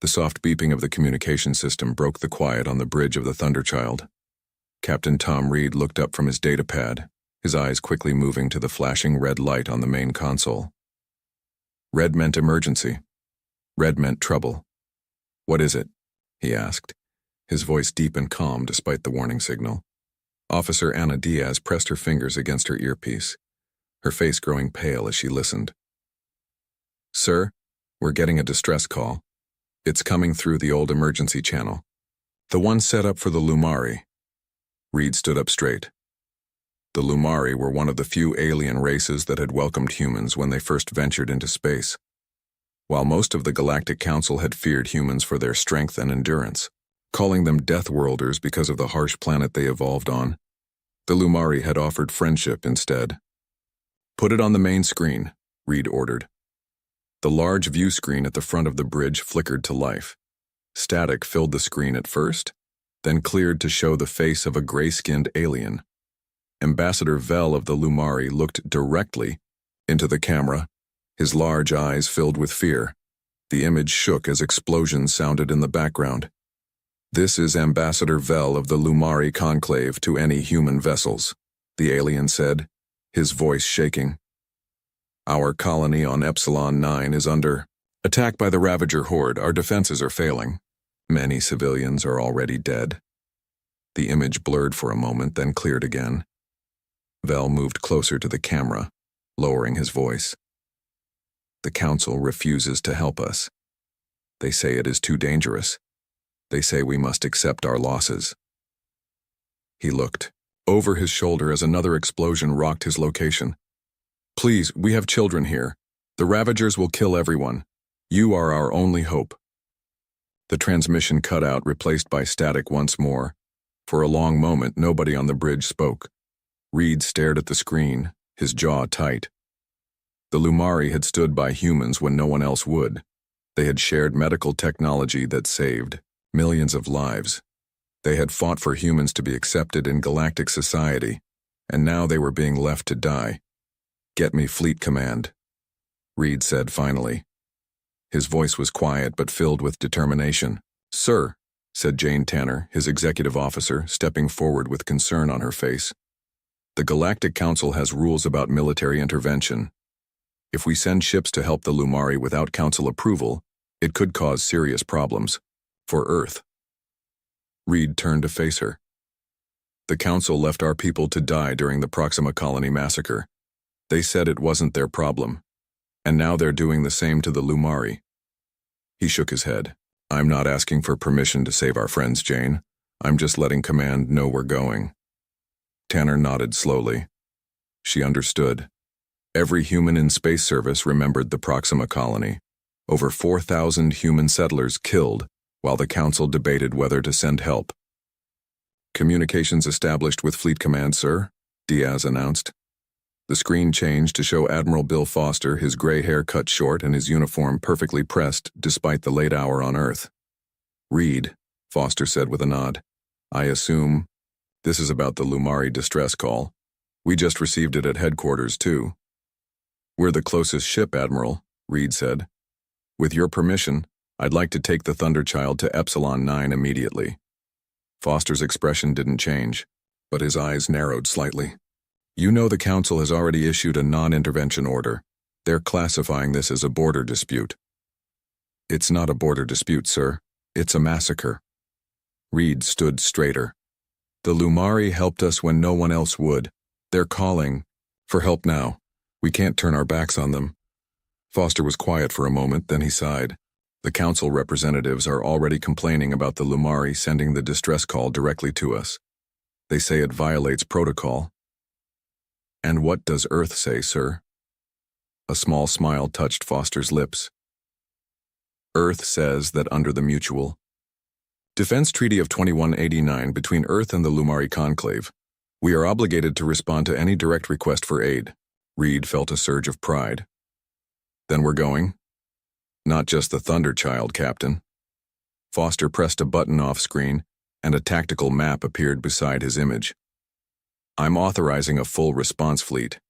The soft beeping of the communication system broke the quiet on the bridge of the Thunderchild. Captain Tom Reed looked up from his datapad, his eyes quickly moving to the flashing red light on the main console. Red meant emergency. Red meant trouble. "What is it?" he asked, his voice deep and calm despite the warning signal. Officer Ana Diaz pressed her fingers against her earpiece, her face growing pale as she listened. "Sir, we're getting a distress call. It's coming through the old emergency channel. The one set up for the Lumari." Reed stood up straight. The Lumari were one of the few alien races that had welcomed humans when they first ventured into space. While most of the Galactic Council had feared humans for their strength and endurance, calling them Death Worlders because of the harsh planet they evolved on, the Lumari had offered friendship instead. "Put it on the main screen," Reed ordered. The large view screen at the front of the bridge flickered to life. Static filled the screen at first, then cleared to show the face of a gray-skinned alien. Ambassador Vel of the Lumari looked directly into the camera, his large eyes filled with fear. The image shook as explosions sounded in the background. "This is Ambassador Vel of the Lumari Conclave to any human vessels," the alien said, his voice shaking. "Our colony on Epsilon 9 is under attack by the Ravager Horde. Our defenses are failing. Many civilians are already dead." The image blurred for a moment, then cleared again. Vel moved closer to the camera, lowering his voice. "The Council refuses to help us. They say it is too dangerous. They say we must accept our losses." He looked over his shoulder as another explosion rocked his location. "Please, we have children here. The Ravagers will kill everyone. You are our only hope." The transmission cut out, replaced by static once more. For a long moment, nobody on the bridge spoke. Reed stared at the screen, his jaw tight. The Lumari had stood by humans when no one else would. They had shared medical technology that saved millions of lives. They had fought for humans to be accepted in galactic society, and now they were being left to die. "Get me Fleet Command," Reed said finally. His voice was quiet but filled with determination. "Sir," said Jane Tanner, his executive officer, stepping forward with concern on her face. "The Galactic Council has rules about military intervention. If we send ships to help the Lumari without Council approval, it could cause serious problems. For Earth." Reed turned to face her. "The Council left our people to die during the Proxima Colony massacre. They said it wasn't their problem. And now they're doing the same to the Lumari." He shook his head. "I'm not asking for permission to save our friends, Jane. I'm just letting Command know we're going." Tanner nodded slowly. She understood. Every human in space service remembered the Proxima Colony. Over 4,000 human settlers killed while the Council debated whether to send help. "Communications established with Fleet Command, sir," Diaz announced. The screen changed to show Admiral Bill Foster, his gray hair cut short and his uniform perfectly pressed despite the late hour on Earth. "Reed," Foster said with a nod. "I assume this is about the Lumari distress call. We just received it at headquarters, too." "We're the closest ship, Admiral," Reed said. "With your permission, I'd like to take the Thunderchild to Epsilon 9 immediately." Foster's expression didn't change, but his eyes narrowed slightly. "You know the Council has already issued a non-intervention order. They're classifying this as a border dispute." "It's not a border dispute, sir. It's a massacre." Reed stood straighter. "The Lumari helped us when no one else would. They're calling for help now. We can't turn our backs on them." Foster was quiet for a moment, then he sighed. "The Council representatives are already complaining about the Lumari sending the distress call directly to us. They say it violates protocol." "And what does Earth say, sir?" A small smile touched Foster's lips. "Earth says that under the Mutual Defense Treaty of 2189 between Earth and the Lumari Conclave, we are obligated to respond to any direct request for aid." Reed felt a surge of pride. "Then we're going?" "Not just the Thunderchild, Captain." Foster pressed a button off screen, and a tactical map appeared beside his image. "I'm authorizing a full response fleet.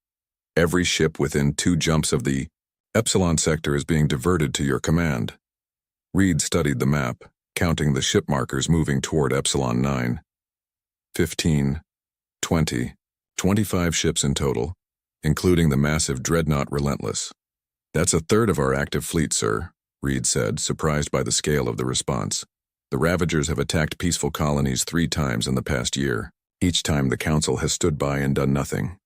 Every ship within 2 jumps of the Epsilon sector is being diverted to your command." Reed studied the map, counting the ship markers moving toward Epsilon 9. 15, 20, 25 ships in total, including the massive dreadnought Relentless. That's a third of our active fleet, sir, Reed said, surprised by the scale of the response. The Ravagers have attacked peaceful colonies 3 times in the past year. Each time the Council has stood by and done nothing.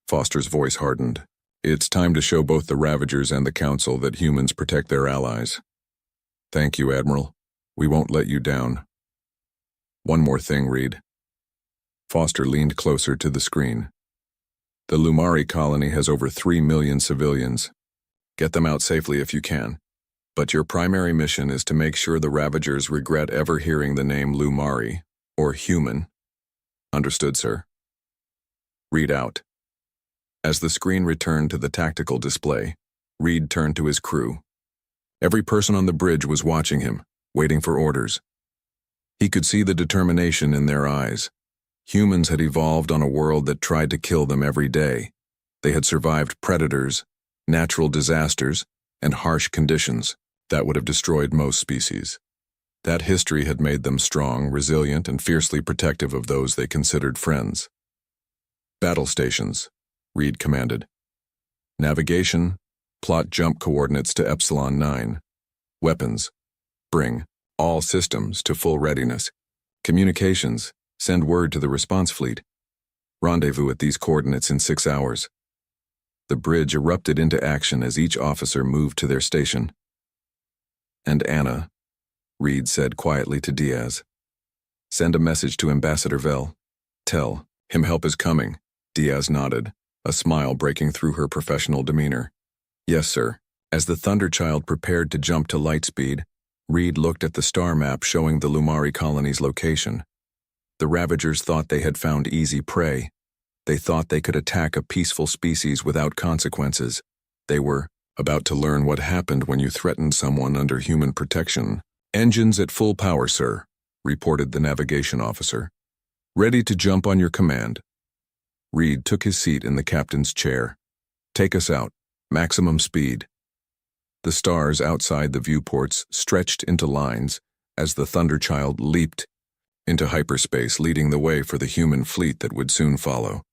Foster's voice hardened. It's time to show both the Ravagers and the Council that humans protect their allies. Thank you, Admiral. We won't let you down. One more thing, Reed. Foster leaned closer to the screen. The Lumari colony has over 3 million civilians. Get them out safely if you can. But your primary mission is to make sure the Ravagers regret ever hearing the name Lumari, or human. Understood, sir. Read out. As the screen returned to the tactical display, Reed turned to his crew. Every person on the bridge was watching him, waiting for orders. He could see the determination in their eyes. Humans had evolved on a world that tried to kill them every day. They had survived predators, natural disasters, and harsh conditions that would have destroyed most species. That history had made them strong, resilient, and fiercely protective of those they considered friends. Battle stations, Reed commanded. Navigation, plot jump coordinates to Epsilon 9. Weapons, bring all systems to full readiness. Communications, send word to the response fleet. Rendezvous at these coordinates in 6 hours. The bridge erupted into action as each officer moved to their station. And Anna, Reed said quietly to Diaz. Send a message to Ambassador Vell. Tell him help is coming. Diaz nodded, a smile breaking through her professional demeanor. Yes, sir. As the Thunderchild prepared to jump to light speed, Reed looked at the star map showing the Lumari colony's location. The Ravagers thought they had found easy prey. They thought they could attack a peaceful species without consequences. They were about to learn what happened when you threatened someone under human protection. Engines at full power, sir, reported the navigation officer. Ready to jump on your command. Reed took his seat in the captain's chair. Take us out. Maximum speed. The stars outside the viewports stretched into lines as the Thunderchild leaped into hyperspace, leading the way for the human fleet that would soon follow.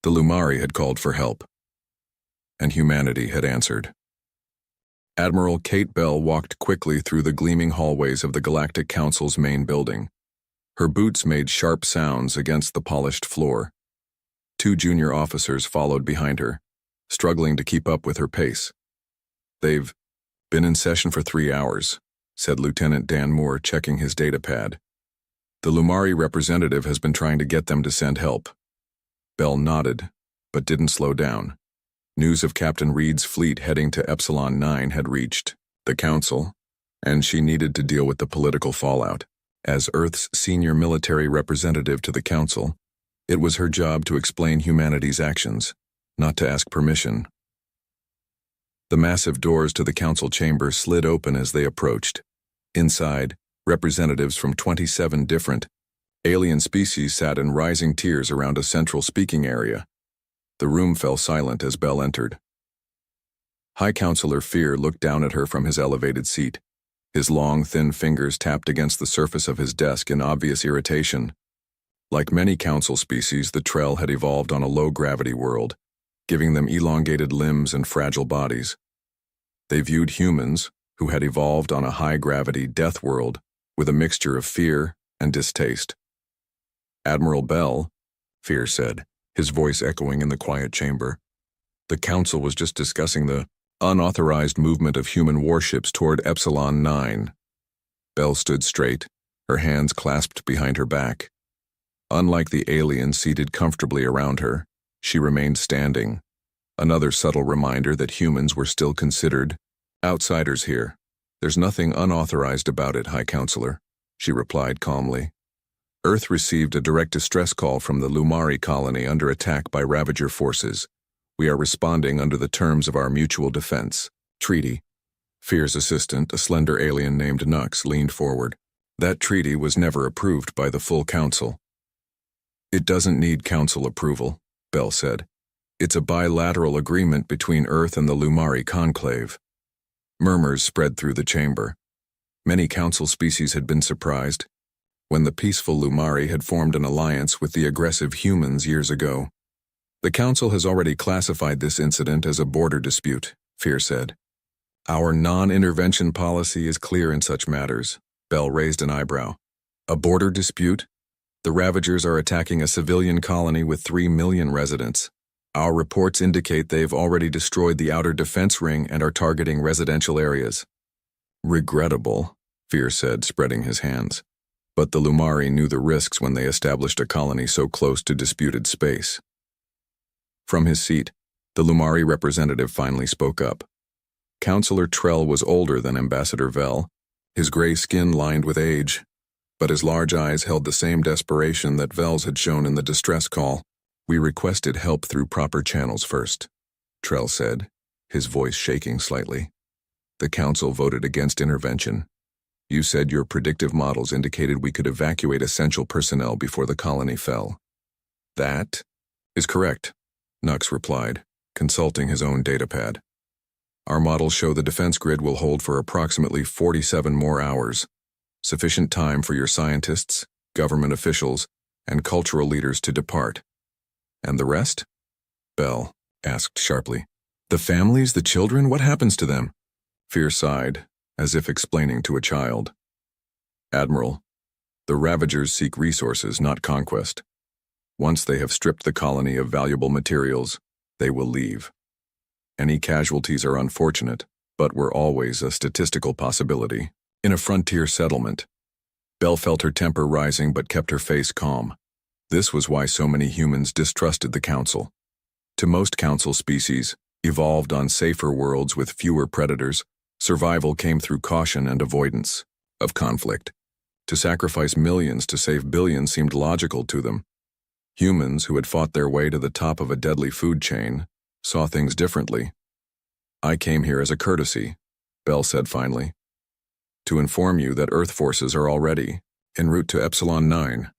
The Lumari had called for help, and humanity had answered. Admiral Kate Bell walked quickly through the gleaming hallways of the Galactic Council's main building. Her boots made sharp sounds against the polished floor. 2 junior officers followed behind her, struggling to keep up with her pace. They've been in session for 3 hours, said Lieutenant Dan Moore, checking his datapad. The Lumari representative has been trying to get them to send help. Bell nodded, but didn't slow down. News of Captain Reed's fleet heading to Epsilon 9 had reached the Council, and she needed to deal with the political fallout. As Earth's senior military representative to the Council, it was her job to explain humanity's actions, not to ask permission. The massive doors to the Council chamber slid open as they approached. Inside, representatives from 27 different alien species sat in rising tiers around a central speaking area. The room fell silent as Bell entered. High Counselor Fear looked down at her from his elevated seat. His long, thin fingers tapped against the surface of his desk in obvious irritation. Like many Council species, the Trell had evolved on a low-gravity world, giving them elongated limbs and fragile bodies. They viewed humans, who had evolved on a high-gravity death world, with a mixture of fear and distaste. Admiral Bell, Fear said, his voice echoing in the quiet chamber. The Council was just discussing the unauthorized movement of human warships toward Epsilon 9. Bell stood straight, her hands clasped behind her back. Unlike the aliens seated comfortably around her, she remained standing, another subtle reminder that humans were still considered outsiders here. There's nothing unauthorized about it, High Counselor, she replied calmly. Earth received a direct distress call from the Lumari colony under attack by Ravager forces. We are responding under the terms of our mutual defense treaty. Fear's assistant, a slender alien named Nux, leaned forward. That treaty was never approved by the full Council. It doesn't need Council approval, Bell said. It's a bilateral agreement between Earth and the Lumari conclave. Murmurs spread through the chamber. Many council species had been surprised when the peaceful Lumari had formed an alliance with the aggressive humans years ago. The council has already classified this incident as a border dispute, Fear said. Our non-intervention policy is clear in such matters. Bell raised an eyebrow. A border dispute? The Ravagers are attacking a civilian colony with 3 million residents. Our reports indicate they've already destroyed the outer defense ring and are targeting residential areas. Regrettable, Fear said, spreading his hands. But the Lumari knew the risks when they established a colony so close to disputed space. From his seat, the Lumari representative finally spoke up. Councillor Trell was older than Ambassador Vel, his gray skin lined with age, but his large eyes held the same desperation that Vel's had shown in the distress call. We requested help through proper channels first, Trell said, his voice shaking slightly. The council voted against intervention. You said your predictive models indicated we could evacuate essential personnel before the colony fell. That is correct, Nux replied, consulting his own datapad. Our models show the defense grid will hold for approximately 47 more hours, sufficient time for your scientists, government officials, and cultural leaders to depart. And the rest? Bell asked sharply. The families, the children, what happens to them? Fear sighed, as if explaining to a child. Admiral, the Ravagers seek resources, not conquest. Once they have stripped the colony of valuable materials, they will leave. Any casualties are unfortunate, but were always a statistical possibility. In a frontier settlement, Bell felt her temper rising but kept her face calm. This was why so many humans distrusted the Council. To most Council species, evolved on safer worlds with fewer predators, survival came through caution and avoidance of conflict. To sacrifice millions to save billions seemed logical to them. Humans who had fought their way to the top of a deadly food chain saw things differently. I came here as a courtesy, Bell said finally, to inform you that Earth forces are already en route to Epsilon 9.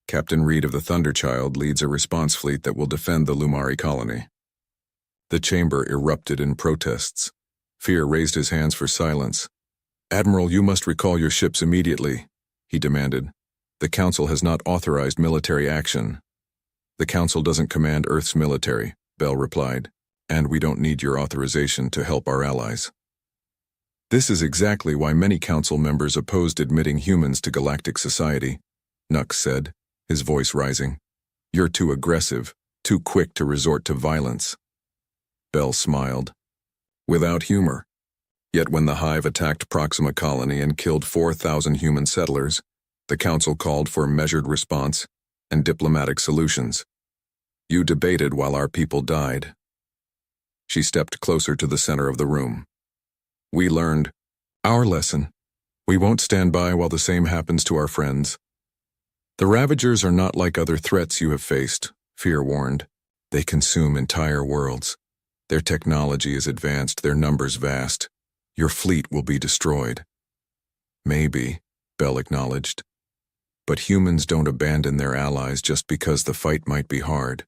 Captain Reed of the Thunderchild leads a response fleet that will defend the Lumari colony. The chamber erupted in protests. Fear raised his hands for silence. Admiral, you must recall your ships immediately, he demanded. The Council has not authorized military action. The Council doesn't command Earth's military, Bell replied, and we don't need your authorization to help our allies. This is exactly why many Council members opposed admitting humans to galactic society, Nux said, his voice rising. You're too aggressive, too quick to resort to violence. Bell smiled. Without humor. Yet when the Hive attacked Proxima Colony and killed 4,000 human settlers, the Council called for measured response and diplomatic solutions. You debated while our people died. She stepped closer to the center of the room. We learned our lesson. We won't stand by while the same happens to our friends. The Ravagers are not like other threats you have faced, Fear warned. They consume entire worlds. Their technology is advanced, their numbers vast. Your fleet will be destroyed. Maybe, Bell acknowledged. But humans don't abandon their allies just because the fight might be hard.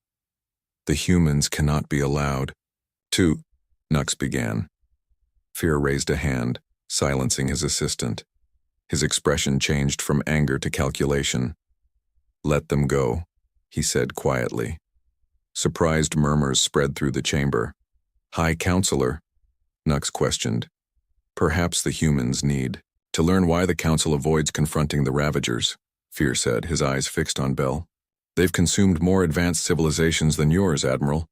The humans cannot be allowed to, Nux began. Fear raised a hand, silencing his assistant. His expression changed from anger to calculation. Let them go, he said quietly. Surprised murmurs spread through the chamber. High Counselor, Nux questioned. Perhaps the humans need to learn why the Council avoids confronting the Ravagers, Fear said, his eyes fixed on Bell. They've consumed more advanced civilizations than yours, Admiral.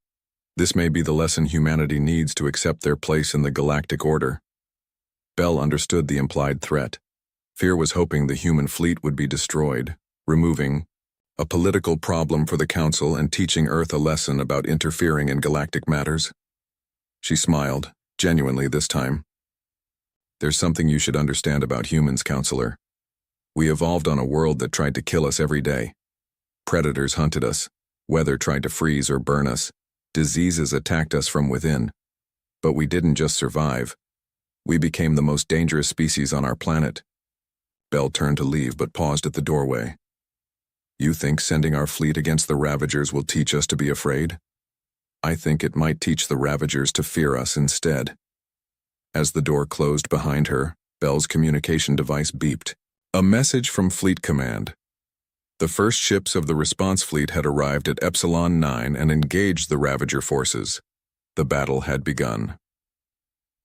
This may be the lesson humanity needs to accept their place in the galactic order. Bell understood the implied threat. Fear was hoping the human fleet would be destroyed, removing a political problem for the Council and teaching Earth a lesson about interfering in galactic matters. She smiled, genuinely this time. There's something you should understand about humans, Counselor. We evolved on a world that tried to kill us every day. Predators hunted us. Weather tried to freeze or burn us. Diseases attacked us from within. But we didn't just survive. We became the most dangerous species on our planet. Bell turned to leave but paused at the doorway. You think sending our fleet against the Ravagers will teach us to be afraid? I think it might teach the Ravagers to fear us instead. As the door closed behind her, Bell's communication device beeped. A message from Fleet Command. The first ships of the response fleet had arrived at Epsilon 9 and engaged the Ravager forces. The battle had begun.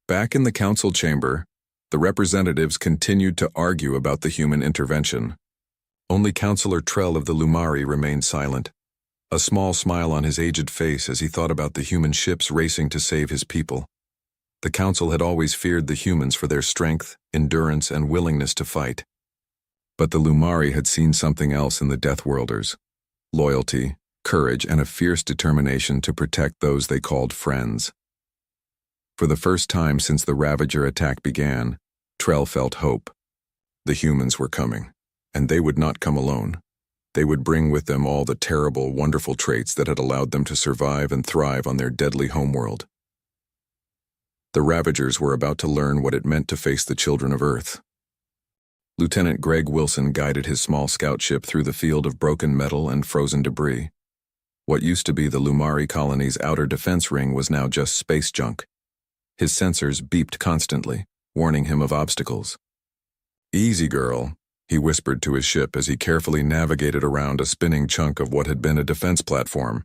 Back in the council chamber, the representatives continued to argue about the human intervention. Only Councillor Trell of the Lumari remained silent, a small smile on his aged face as he thought about the human ships racing to save his people. The council had always feared the humans for their strength, endurance, and willingness to fight. But the Lumari had seen something else in the Deathworlders: loyalty, courage, and a fierce determination to protect those they called friends. For the first time since the Ravager attack began, Trell felt hope. The humans were coming, and they would not come alone. They would bring with them all the terrible, wonderful traits that had allowed them to survive and thrive on their deadly homeworld. The Ravagers were about to learn what it meant to face the children of Earth. Lieutenant Greg Wilson guided his small scout ship through the field of broken metal and frozen debris. What used to be the Lumari colony's outer defense ring was now just space junk. His sensors beeped constantly, warning him of obstacles. "Easy, girl," he whispered to his ship as he carefully navigated around a spinning chunk of what had been a defense platform.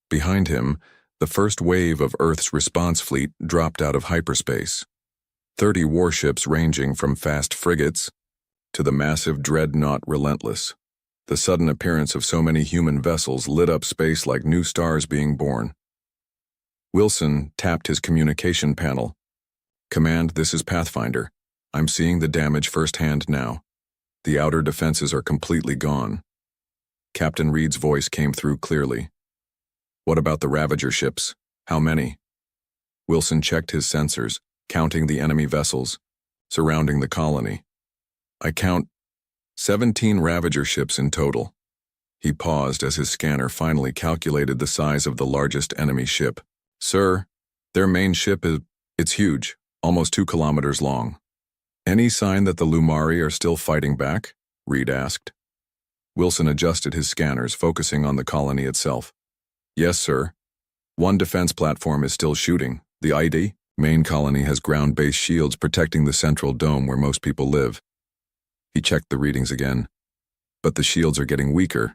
Behind him, the first wave of Earth's response fleet dropped out of hyperspace. 30 warships ranging from fast frigates to the massive dreadnought Relentless. The sudden appearance of so many human vessels lit up space like new stars being born. Wilson tapped his communication panel. "Command, this is Pathfinder. I'm seeing the damage firsthand now. The outer defenses are completely gone." Captain Reed's voice came through clearly. "What about the Ravager ships? How many?" Wilson checked his sensors, counting the enemy vessels surrounding the colony. "I count 17 Ravager ships in total." He paused as his scanner finally calculated the size of the largest enemy ship. "Sir, their main ship it's huge, almost 2 kilometers long." "Any sign that the Lumari are still fighting back?" Reed asked. Wilson adjusted his scanners, focusing on the colony itself. "Yes, sir. One defense platform is still shooting. The ID main colony has ground-based shields protecting the central dome where most people live." He checked the readings again. "But the shields are getting weaker.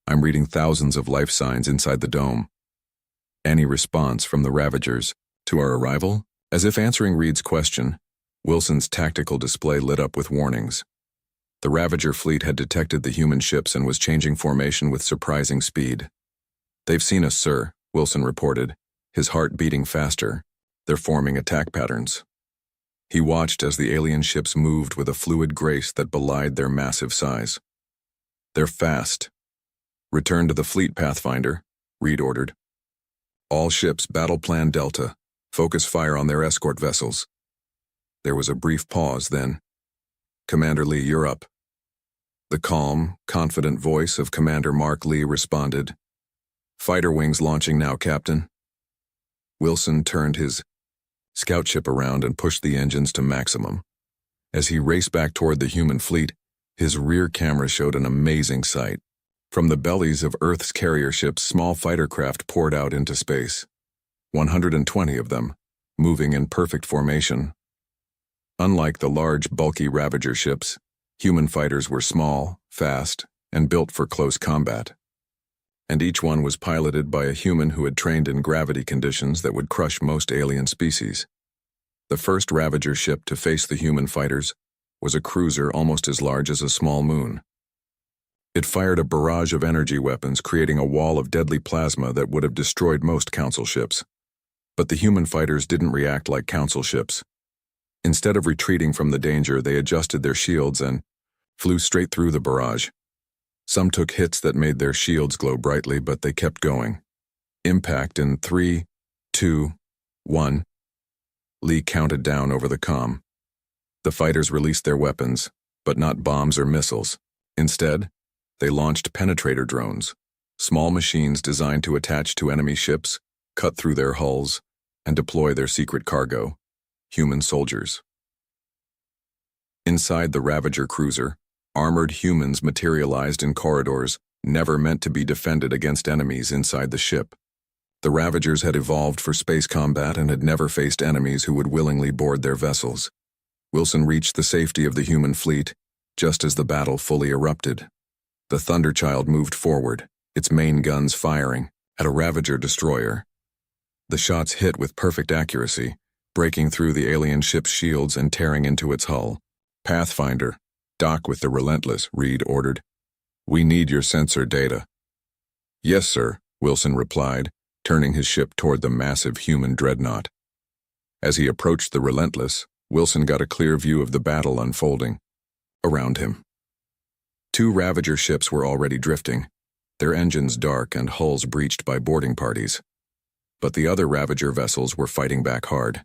I'm reading thousands of life signs inside the dome." "Any response from the Ravagers to our arrival?" As if answering Reed's question, Wilson's tactical display lit up with warnings. The Ravager fleet had detected the human ships and was changing formation with surprising speed. "They've seen us, sir," Wilson reported, his heart beating faster. "They're forming attack patterns." He watched as the alien ships moved with a fluid grace that belied their massive size. "They're fast." "Return to the fleet, Pathfinder," Reed ordered. "All ships battle plan Delta. Focus fire on their escort vessels." There was a brief pause, then, "Commander Lee, you're up." The calm, confident voice of Commander Mark Lee responded, "Fighter wings launching now, Captain." Wilson turned his scout ship around and pushed the engines to maximum. As he raced back toward the human fleet, his rear camera showed an amazing sight. From the bellies of Earth's carrier ships, small fighter craft poured out into space. 120 of them, moving in perfect formation. Unlike the large, bulky Ravager ships, human fighters were small, fast, and built for close combat. And each one was piloted by a human who had trained in gravity conditions that would crush most alien species. The first Ravager ship to face the human fighters was a cruiser almost as large as a small moon. It fired a barrage of energy weapons, creating a wall of deadly plasma that would have destroyed most Council ships. But the human fighters didn't react like Council ships. Instead of retreating from the danger, they adjusted their shields and flew straight through the barrage. Some took hits that made their shields glow brightly, but they kept going. Impact in 3, 2, 1. Lee counted down over the comm. The fighters released their weapons, but not bombs or missiles. Instead, they launched penetrator drones, small machines designed to attach to enemy ships, cut through their hulls, and deploy their secret cargo, human soldiers. Inside the Ravager cruiser, armored humans materialized in corridors never meant to be defended against enemies inside the ship. The Ravagers had evolved for space combat and had never faced enemies who would willingly board their vessels. Wilson reached the safety of the human fleet just as the battle fully erupted. The Thunderchild moved forward, its main guns firing at a Ravager destroyer. The shots hit with perfect accuracy, breaking through the alien ship's shields and tearing into its hull. "Pathfinder, dock with the Relentless," Reed ordered. "We need your sensor data." "Yes, sir," Wilson replied, turning his ship toward the massive human dreadnought. As he approached the Relentless, Wilson got a clear view of the battle unfolding around him. 2 Ravager ships were already drifting, their engines dark and hulls breached by boarding parties. But the other Ravager vessels were fighting back hard.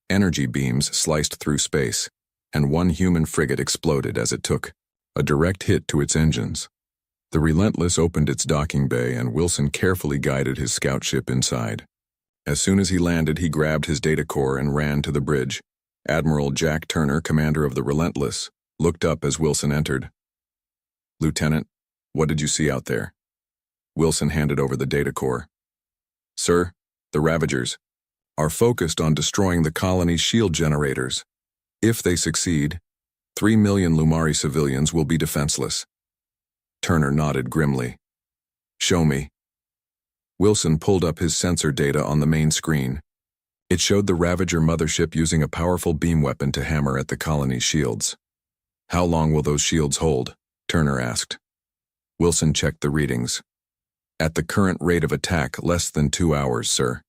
Energy beams sliced through space, and one human frigate exploded as it took a direct hit to its engines. The Relentless opened its docking bay, and Wilson carefully guided his scout ship inside. As soon as he landed, he grabbed his data core and ran to the bridge. Admiral Jack Turner, commander of the Relentless, looked up as Wilson entered. "Lieutenant, what did you see out there?" Wilson handed over the data core. "Sir, the Ravagers are focused on destroying the colony's shield generators. If they succeed, 3 million Lumari civilians will be defenseless." Turner nodded grimly. "Show me." Wilson pulled up his sensor data on the main screen. It showed the Ravager mothership using a powerful beam weapon to hammer at the colony's shields. "How long will those shields hold?" Turner asked. Wilson checked the readings. "At the current rate of attack, less than 2 hours, sir."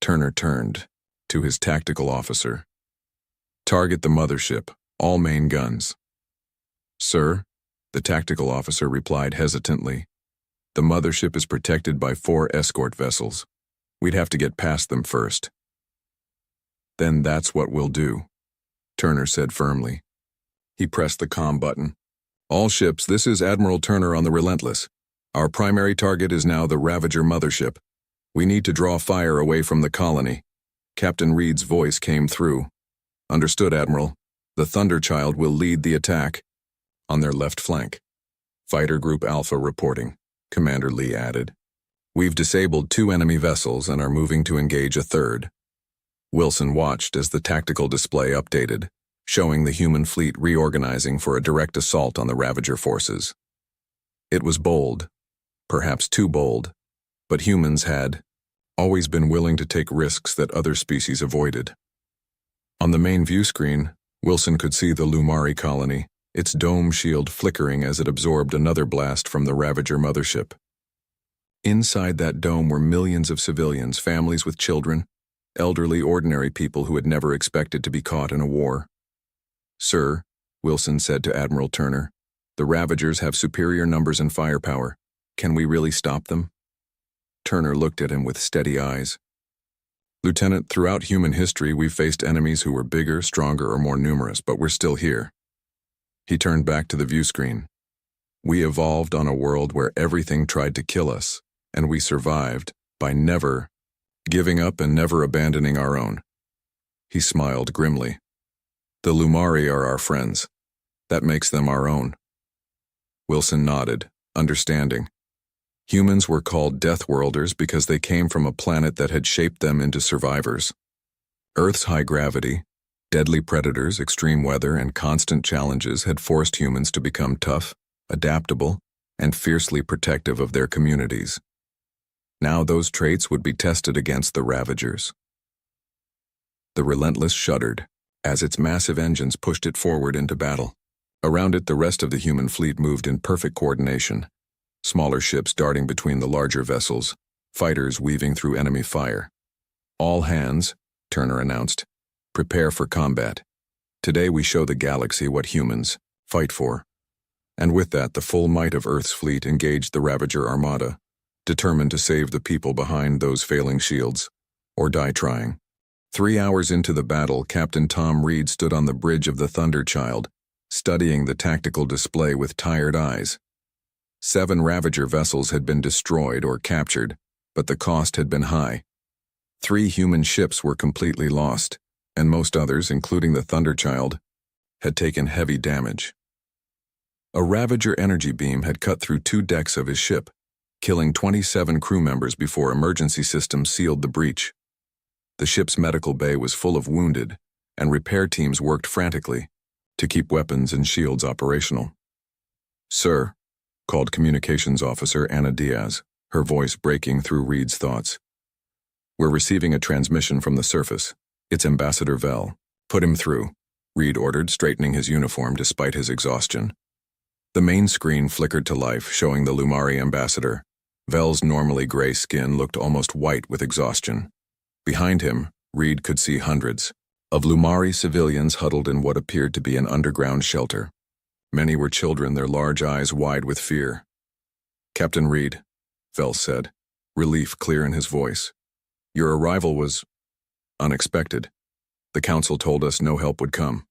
Turner turned to his tactical officer. "Target the mothership, all main guns." "Sir," the tactical officer replied hesitantly, "the mothership is protected by 4 escort vessels. We'd have to get past them first." "Then that's what we'll do," Turner said firmly. He pressed the comm button. "All ships, this is Admiral Turner on the Relentless. Our primary target is now the Ravager mothership. We need to draw fire away from the colony." Captain Reed's voice came through. "Understood, Admiral. The Thunderchild will lead the attack on their left flank." "Fighter Group Alpha reporting," Commander Lee added. "We've disabled 2 enemy vessels and are moving to engage a third." Wilson watched as the tactical display updated, showing the human fleet reorganizing for a direct assault on the Ravager forces. It was bold, perhaps too bold, but humans had always been willing to take risks that other species avoided. On the main view screen, Wilson could see the Lumari colony, its dome shield flickering as it absorbed another blast from the Ravager mothership. Inside that dome were millions of civilians, families with children, elderly, ordinary people who had never expected to be caught in a war. "Sir," Wilson said to Admiral Turner, "the Ravagers have superior numbers and firepower. Can we really stop them?" Turner looked at him with steady eyes. "Lieutenant, throughout human history we've faced enemies who were bigger, stronger, or more numerous, but we're still here." He turned back to the view screen. "We evolved on a world where everything tried to kill us, and we survived by never giving up and never abandoning our own." He smiled grimly. "The Lumari are our friends. That makes them our own." Wilson nodded, understanding. Humans were called Death Worlders because they came from a planet that had shaped them into survivors. Earth's high gravity, deadly predators, extreme weather, and constant challenges had forced humans to become tough, adaptable, and fiercely protective of their communities. Now those traits would be tested against the Ravagers. The Relentless shuddered as its massive engines pushed it forward into battle. Around it, the rest of the human fleet moved in perfect coordination, smaller ships darting between the larger vessels, fighters weaving through enemy fire. "All hands," Turner announced, "prepare for combat. Today we show the galaxy what humans fight for." And with that, the full might of Earth's fleet engaged the Ravager armada, determined to save the people behind those failing shields, or die trying. 3 hours into the battle, Captain Tom Reed stood on the bridge of the Thunderchild, studying the tactical display with tired eyes. 7 Ravager vessels had been destroyed or captured, but the cost had been high. 3 human ships were completely lost, and most others, including the Thunderchild, had taken heavy damage. A Ravager energy beam had cut through 2 decks of his ship, killing 27 crew members before emergency systems sealed the breach. The ship's medical bay was full of wounded, and repair teams worked frantically to keep weapons and shields operational. "Sir," called Communications Officer Anna Diaz, her voice breaking through Reed's thoughts. "We're receiving a transmission from the surface. It's Ambassador Vel. Put him through," Reed ordered, straightening his uniform despite his exhaustion. The main screen flickered to life, showing the Lumari ambassador. Vel's normally gray skin looked almost white with exhaustion. Behind him, Reed could see hundreds of Lumari civilians huddled in what appeared to be an underground shelter. Many were children, their large eyes wide with fear. "Captain Reed," Vel said, relief clear in his voice. "Your arrival was unexpected. The Council told us no help would come."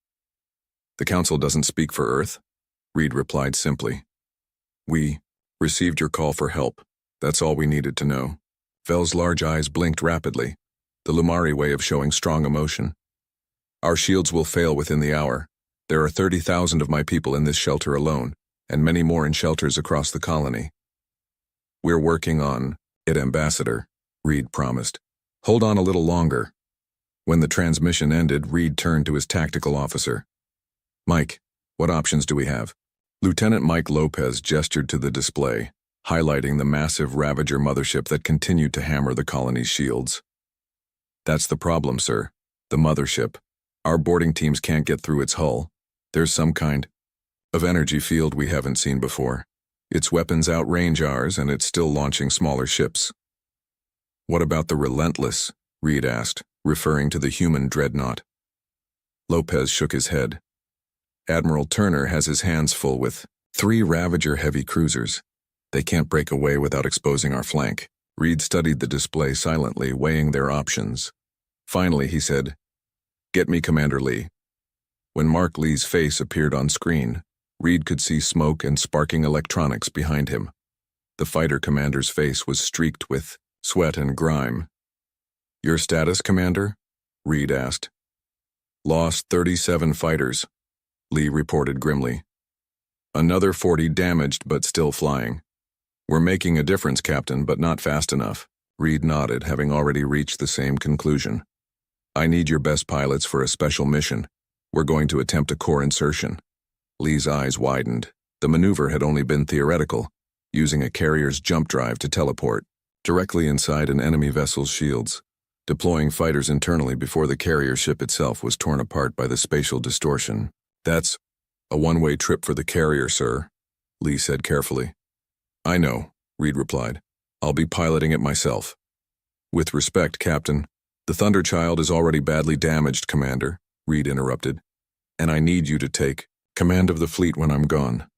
"The Council doesn't speak for Earth," Reed replied simply. "We received your call for help. That's all we needed to know." Vel's large eyes blinked rapidly, the Lumari way of showing strong emotion. "Our shields will fail within the hour. There are 30,000 of my people in this shelter alone, and many more in shelters across the colony." "We're working on it, Ambassador," Reed promised. "Hold on a little longer." When the transmission ended, Reed turned to his tactical officer. "Mike, what options do we have?" Lieutenant Mike Lopez gestured to the display, highlighting the massive Ravager mothership that continued to hammer the colony's shields. "That's the problem, sir. The mothership. Our boarding teams can't get through its hull. There's some kind of energy field we haven't seen before. Its weapons outrange ours, and it's still launching smaller ships." "What about the Relentless?" Reed asked, referring to the human dreadnought. Lopez shook his head. "Admiral Turner has his hands full with 3 Ravager heavy cruisers. They can't break away without exposing our flank." Reed studied the display silently, weighing their options. Finally, he said, "Get me Commander Lee." When Mark Lee's face appeared on screen, Reed could see smoke and sparking electronics behind him. The fighter commander's face was streaked with sweat and grime. "Your status, Commander?" Reed asked. "Lost 37 fighters," Lee reported grimly. "Another 40 damaged but still flying. We're making a difference, Captain, but not fast enough." Reed nodded, having already reached the same conclusion. "I need your best pilots for a special mission. We're going to attempt a core insertion." Lee's eyes widened. The maneuver had only been theoretical, using a carrier's jump drive to teleport directly inside an enemy vessel's shields, deploying fighters internally before the carrier ship itself was torn apart by the spatial distortion. "That's a one-way trip for the carrier, sir," Lee said carefully. "I know," Reed replied. "I'll be piloting it myself." "With respect, Captain, the Thunderchild is already badly damaged, Commander," Reed interrupted. "And I need you to take command of the fleet when I'm gone."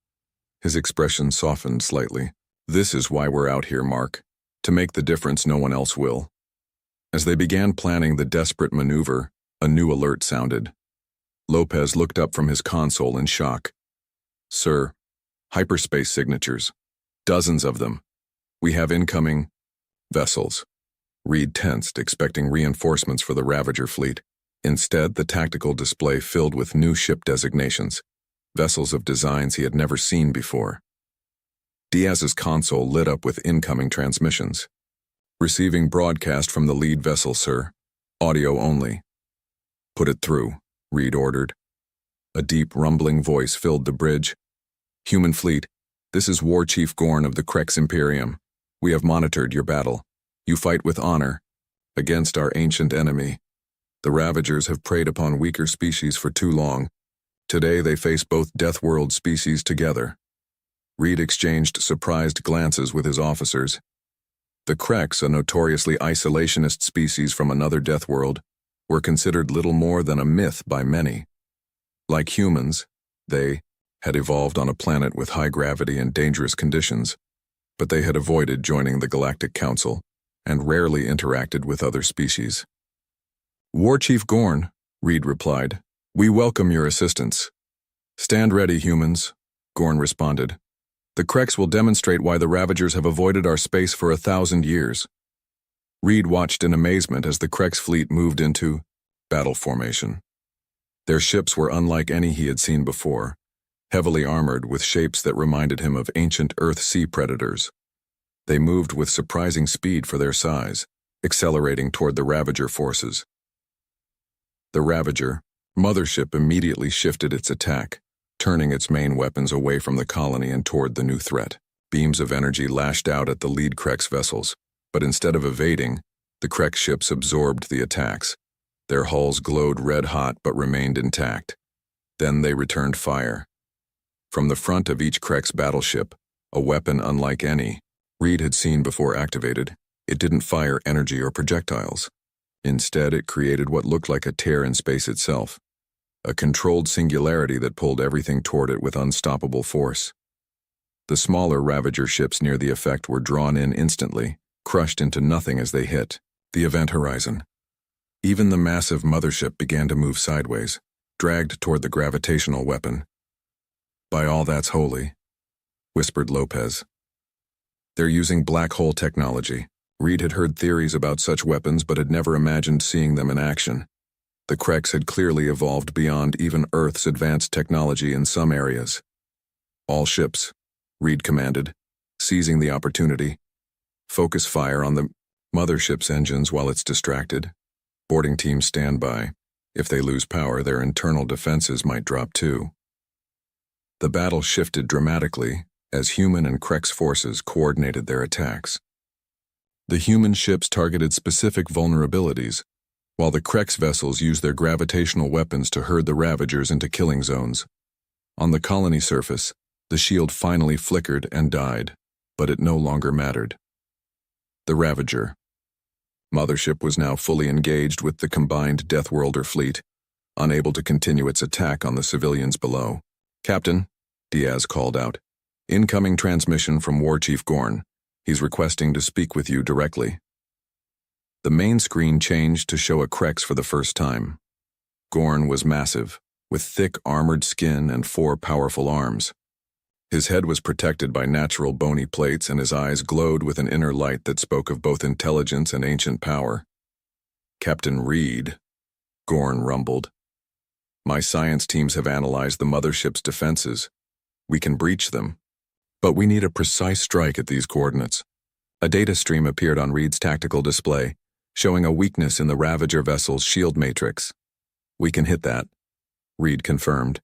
His expression softened slightly. "This is why we're out here, Mark. To make the difference no one else will." As they began planning the desperate maneuver, a new alert sounded. Lopez looked up from his console in shock. "Sir, hyperspace signatures. Dozens of them. We have incoming vessels." Reed tensed, expecting reinforcements for the Ravager fleet. Instead, the tactical display filled with new ship designations, vessels of designs he had never seen before. Diaz's console lit up with incoming transmissions. "Receiving broadcast from the lead vessel, sir. Audio only." "Put it through," Reed ordered. A deep, rumbling voice filled the bridge. "Human fleet, this is War Chief Gorn of the Crex Imperium. We have monitored your battle. You fight with honor against our ancient enemy. The Ravagers have preyed upon weaker species for too long. Today they face both Death World species together." Reed exchanged surprised glances with his officers. The Crex, a notoriously isolationist species from another Death World, were considered little more than a myth by many. Like humans, they had evolved on a planet with high gravity and dangerous conditions, but they had avoided joining the Galactic Council and rarely interacted with other species. "War Chief Gorn," Reed replied, "we welcome your assistance." "Stand ready, humans," Gorn responded. "The Crex will demonstrate why the Ravagers have avoided our space for 1,000 years." Reed watched in amazement as the Crex fleet moved into battle formation. Their ships were unlike any he had seen before, heavily armored with shapes that reminded him of ancient Earth sea predators. They moved with surprising speed for their size, accelerating toward the Ravager forces. The Ravager, Mothership immediately shifted its attack, turning its main weapons away from the colony and toward the new threat. Beams of energy lashed out at the lead Krex vessels, but instead of evading, the Krex ships absorbed the attacks. Their hulls glowed red-hot but remained intact. Then they returned fire. From the front of each Krex battleship, a weapon unlike any Reed had seen before activated, it didn't fire energy or projectiles. Instead, it created what looked like a tear in space itself, a controlled singularity that pulled everything toward it with unstoppable force. The smaller Ravager ships near the effect were drawn in instantly, crushed into nothing as they hit the event horizon. Even the massive mothership began to move sideways, dragged toward the gravitational weapon. "By all that's holy," whispered Lopez. "They're using black hole technology." Reed had heard theories about such weapons but had never imagined seeing them in action. The Krex had clearly evolved beyond even Earth's advanced technology in some areas. "All ships," Reed commanded, seizing the opportunity. "Focus fire on the mothership's engines while it's distracted. Boarding teams stand by. If they lose power, their internal defenses might drop too." The battle shifted dramatically as human and Krex forces coordinated their attacks. The human ships targeted specific vulnerabilities, while the Krex vessels used their gravitational weapons to herd the Ravagers into killing zones. On the colony surface, the shield finally flickered and died, but it no longer mattered. The Ravager mothership was now fully engaged with the combined Deathworlder fleet, unable to continue its attack on the civilians below. "Captain," Diaz called out, "incoming transmission from War Chief Gorn. He's requesting to speak with you directly." The main screen changed to show a Krex for the first time. Gorn was massive, with thick armored skin and 4 powerful arms. His head was protected by natural bony plates and his eyes glowed with an inner light that spoke of both intelligence and ancient power. "Captain Reed," Gorn rumbled. "My science teams have analyzed the mothership's defenses. We can breach them, but we need a precise strike at these coordinates." A data stream appeared on Reed's tactical display, showing a weakness in the Ravager vessel's shield matrix. "We can hit that," Reed confirmed,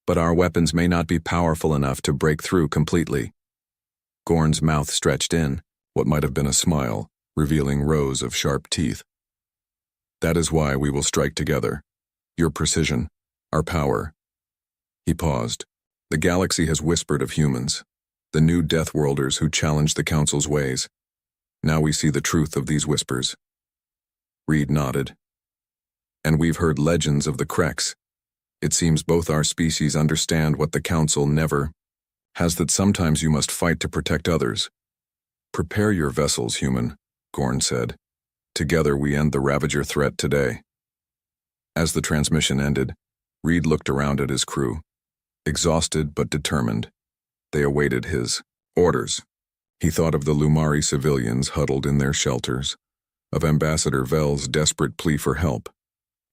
"but our weapons may not be powerful enough to break through completely." Gorn's mouth stretched in, what might have been a smile, revealing rows of sharp teeth. "That is why we will strike together. Your precision, our power." He paused. "The galaxy has whispered of humans, the new Deathworlders who challenged the Council's ways. Now we see the truth of these whispers." Reed nodded. "And we've heard legends of the Krex. It seems both our species understand what the Council never has, that sometimes you must fight to protect others. Prepare your vessels, human," Gorn said. "Together we end the Ravager threat today." As the transmission ended, Reed looked around at his crew. Exhausted but determined, they awaited his orders. He thought of the Lumari civilians huddled in their shelters, of Ambassador Vel's desperate plea for help,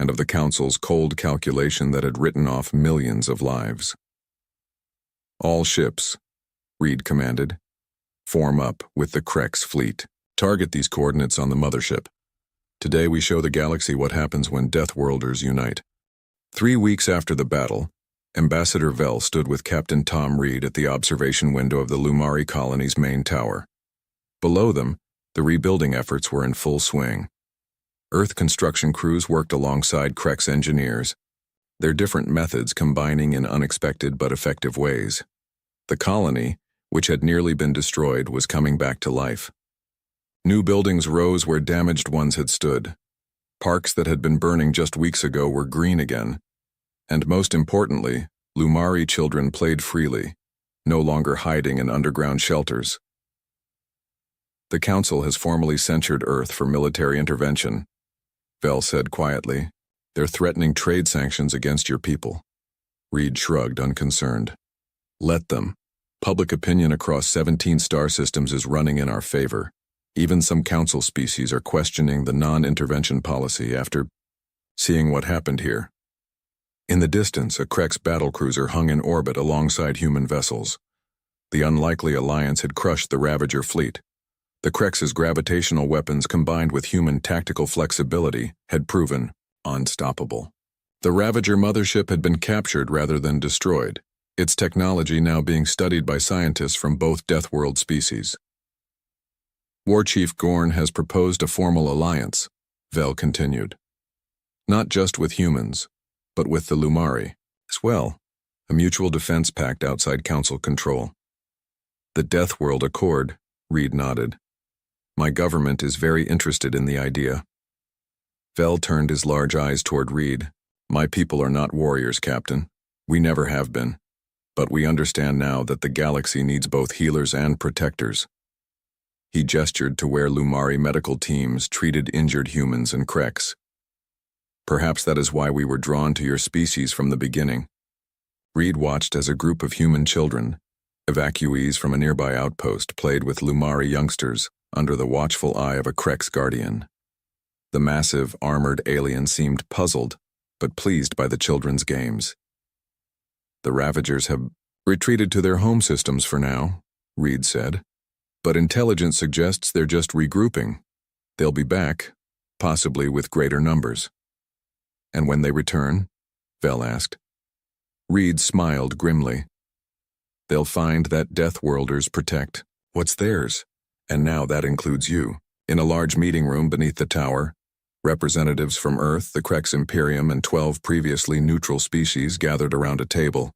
and of the Council's cold calculation that had written off millions of lives. "All ships," Reed commanded, "form up with the Krex fleet. Target these coordinates on the mothership. Today we show the galaxy what happens when Deathworlders unite." 3 weeks after the battle, Ambassador Vel stood with Captain Tom Reed at the observation window of the Lumari colony's main tower. Below them, the rebuilding efforts were in full swing. Earth construction crews worked alongside Krex engineers, their different methods combining in unexpected but effective ways. The colony, which had nearly been destroyed, was coming back to life. New buildings rose where damaged ones had stood. Parks that had been burning just weeks ago were green again. And most importantly, Lumari children played freely, no longer hiding in underground shelters. "The Council has formally censured Earth for military intervention," Vel said quietly. "They're threatening trade sanctions against your people." Reed shrugged, unconcerned. "Let them. Public opinion across 17 star systems is running in our favor. Even some Council species are questioning the non-intervention policy after seeing what happened here." In the distance, a Krex battlecruiser hung in orbit alongside human vessels. The unlikely alliance had crushed the Ravager fleet. The Krex's gravitational weapons combined with human tactical flexibility had proven unstoppable. The Ravager mothership had been captured rather than destroyed, its technology now being studied by scientists from both Deathworld species. War Chief Gorn has proposed a formal alliance, Vel continued. Not just with humans, but with the Lumari as well, a mutual defense pact outside Council control. The Deathworld Accord, Reed nodded. My government is very interested in the idea. Vel turned his large eyes toward Reed. My people are not warriors, Captain. We never have been. But we understand now that the galaxy needs both healers and protectors. He gestured to where Lumari medical teams treated injured humans and Kreks. Perhaps that is why we were drawn to your species from the beginning. Reed watched as a group of human children, evacuees from a nearby outpost, played with Lumari youngsters under the watchful eye of a Kreks guardian. The massive, armored alien seemed puzzled, but pleased by the children's games. The Ravagers have retreated to their home systems for now, Reed said. But intelligence suggests they're just regrouping. They'll be back, possibly with greater numbers. And when they return? Vel asked. Reed smiled grimly. They'll find that Deathworlders protect what's theirs, and now that includes you. In a large meeting room beneath the tower, representatives from Earth, the Kreks Imperium, and 12 previously neutral species gathered around a table.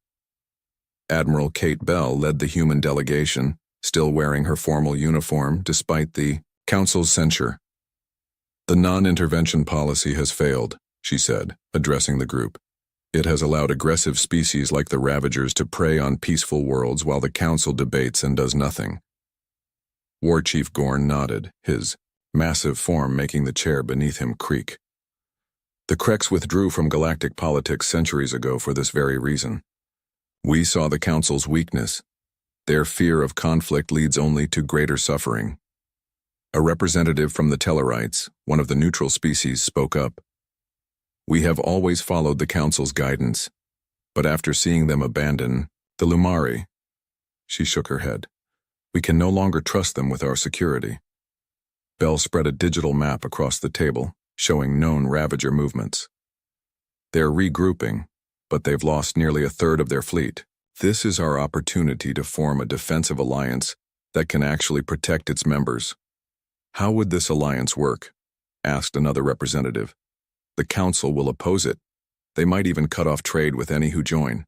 Admiral Kate Bell led the human delegation, still wearing her formal uniform despite the Council's censure. The non-intervention policy has failed, she said, addressing the group. It has allowed aggressive species like the Ravagers to prey on peaceful worlds while the Council debates and does nothing. War Chief Gorn nodded, his massive form making the chair beneath him creak. The Kreks withdrew from galactic politics centuries ago for this very reason. We saw the Council's weakness. Their fear of conflict leads only to greater suffering. A representative from the Tellarites, one of the neutral species, spoke up. We have always followed the Council's guidance, but after seeing them abandon the Lumari, she shook her head. We can no longer trust them with our security. Bell spread a digital map across the table, showing known Ravager movements. They're regrouping, but they've lost nearly a third of their fleet. This is our opportunity to form a defensive alliance that can actually protect its members. How would this alliance work? Asked another representative. The Council will oppose it. They might even cut off trade with any who join.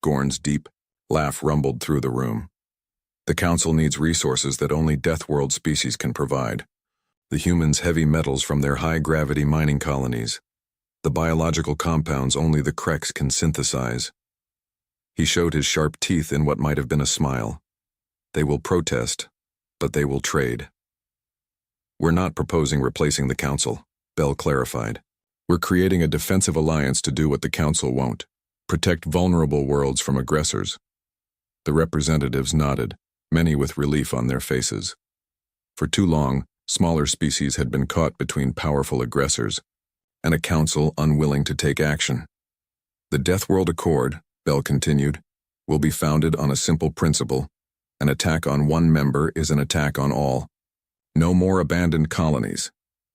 Gorn's deep laugh rumbled through the room. The Council needs resources that only Deathworld species can provide. The humans' heavy metals from their high-gravity mining colonies. The biological compounds only the Kreks can synthesize. He showed his sharp teeth in what might have been a smile. They will protest, but they will trade. We're not proposing replacing the Council, Bell clarified. We're creating a defensive alliance to do what the Council won't. Protect vulnerable worlds from aggressors. The representatives nodded, many with relief on their faces. For too long, smaller species had been caught between powerful aggressors, and a Council unwilling to take action. The Deathworld Accord, Bell continued, will be founded on a simple principle. An attack on one member is an attack on all. No more abandoned colonies.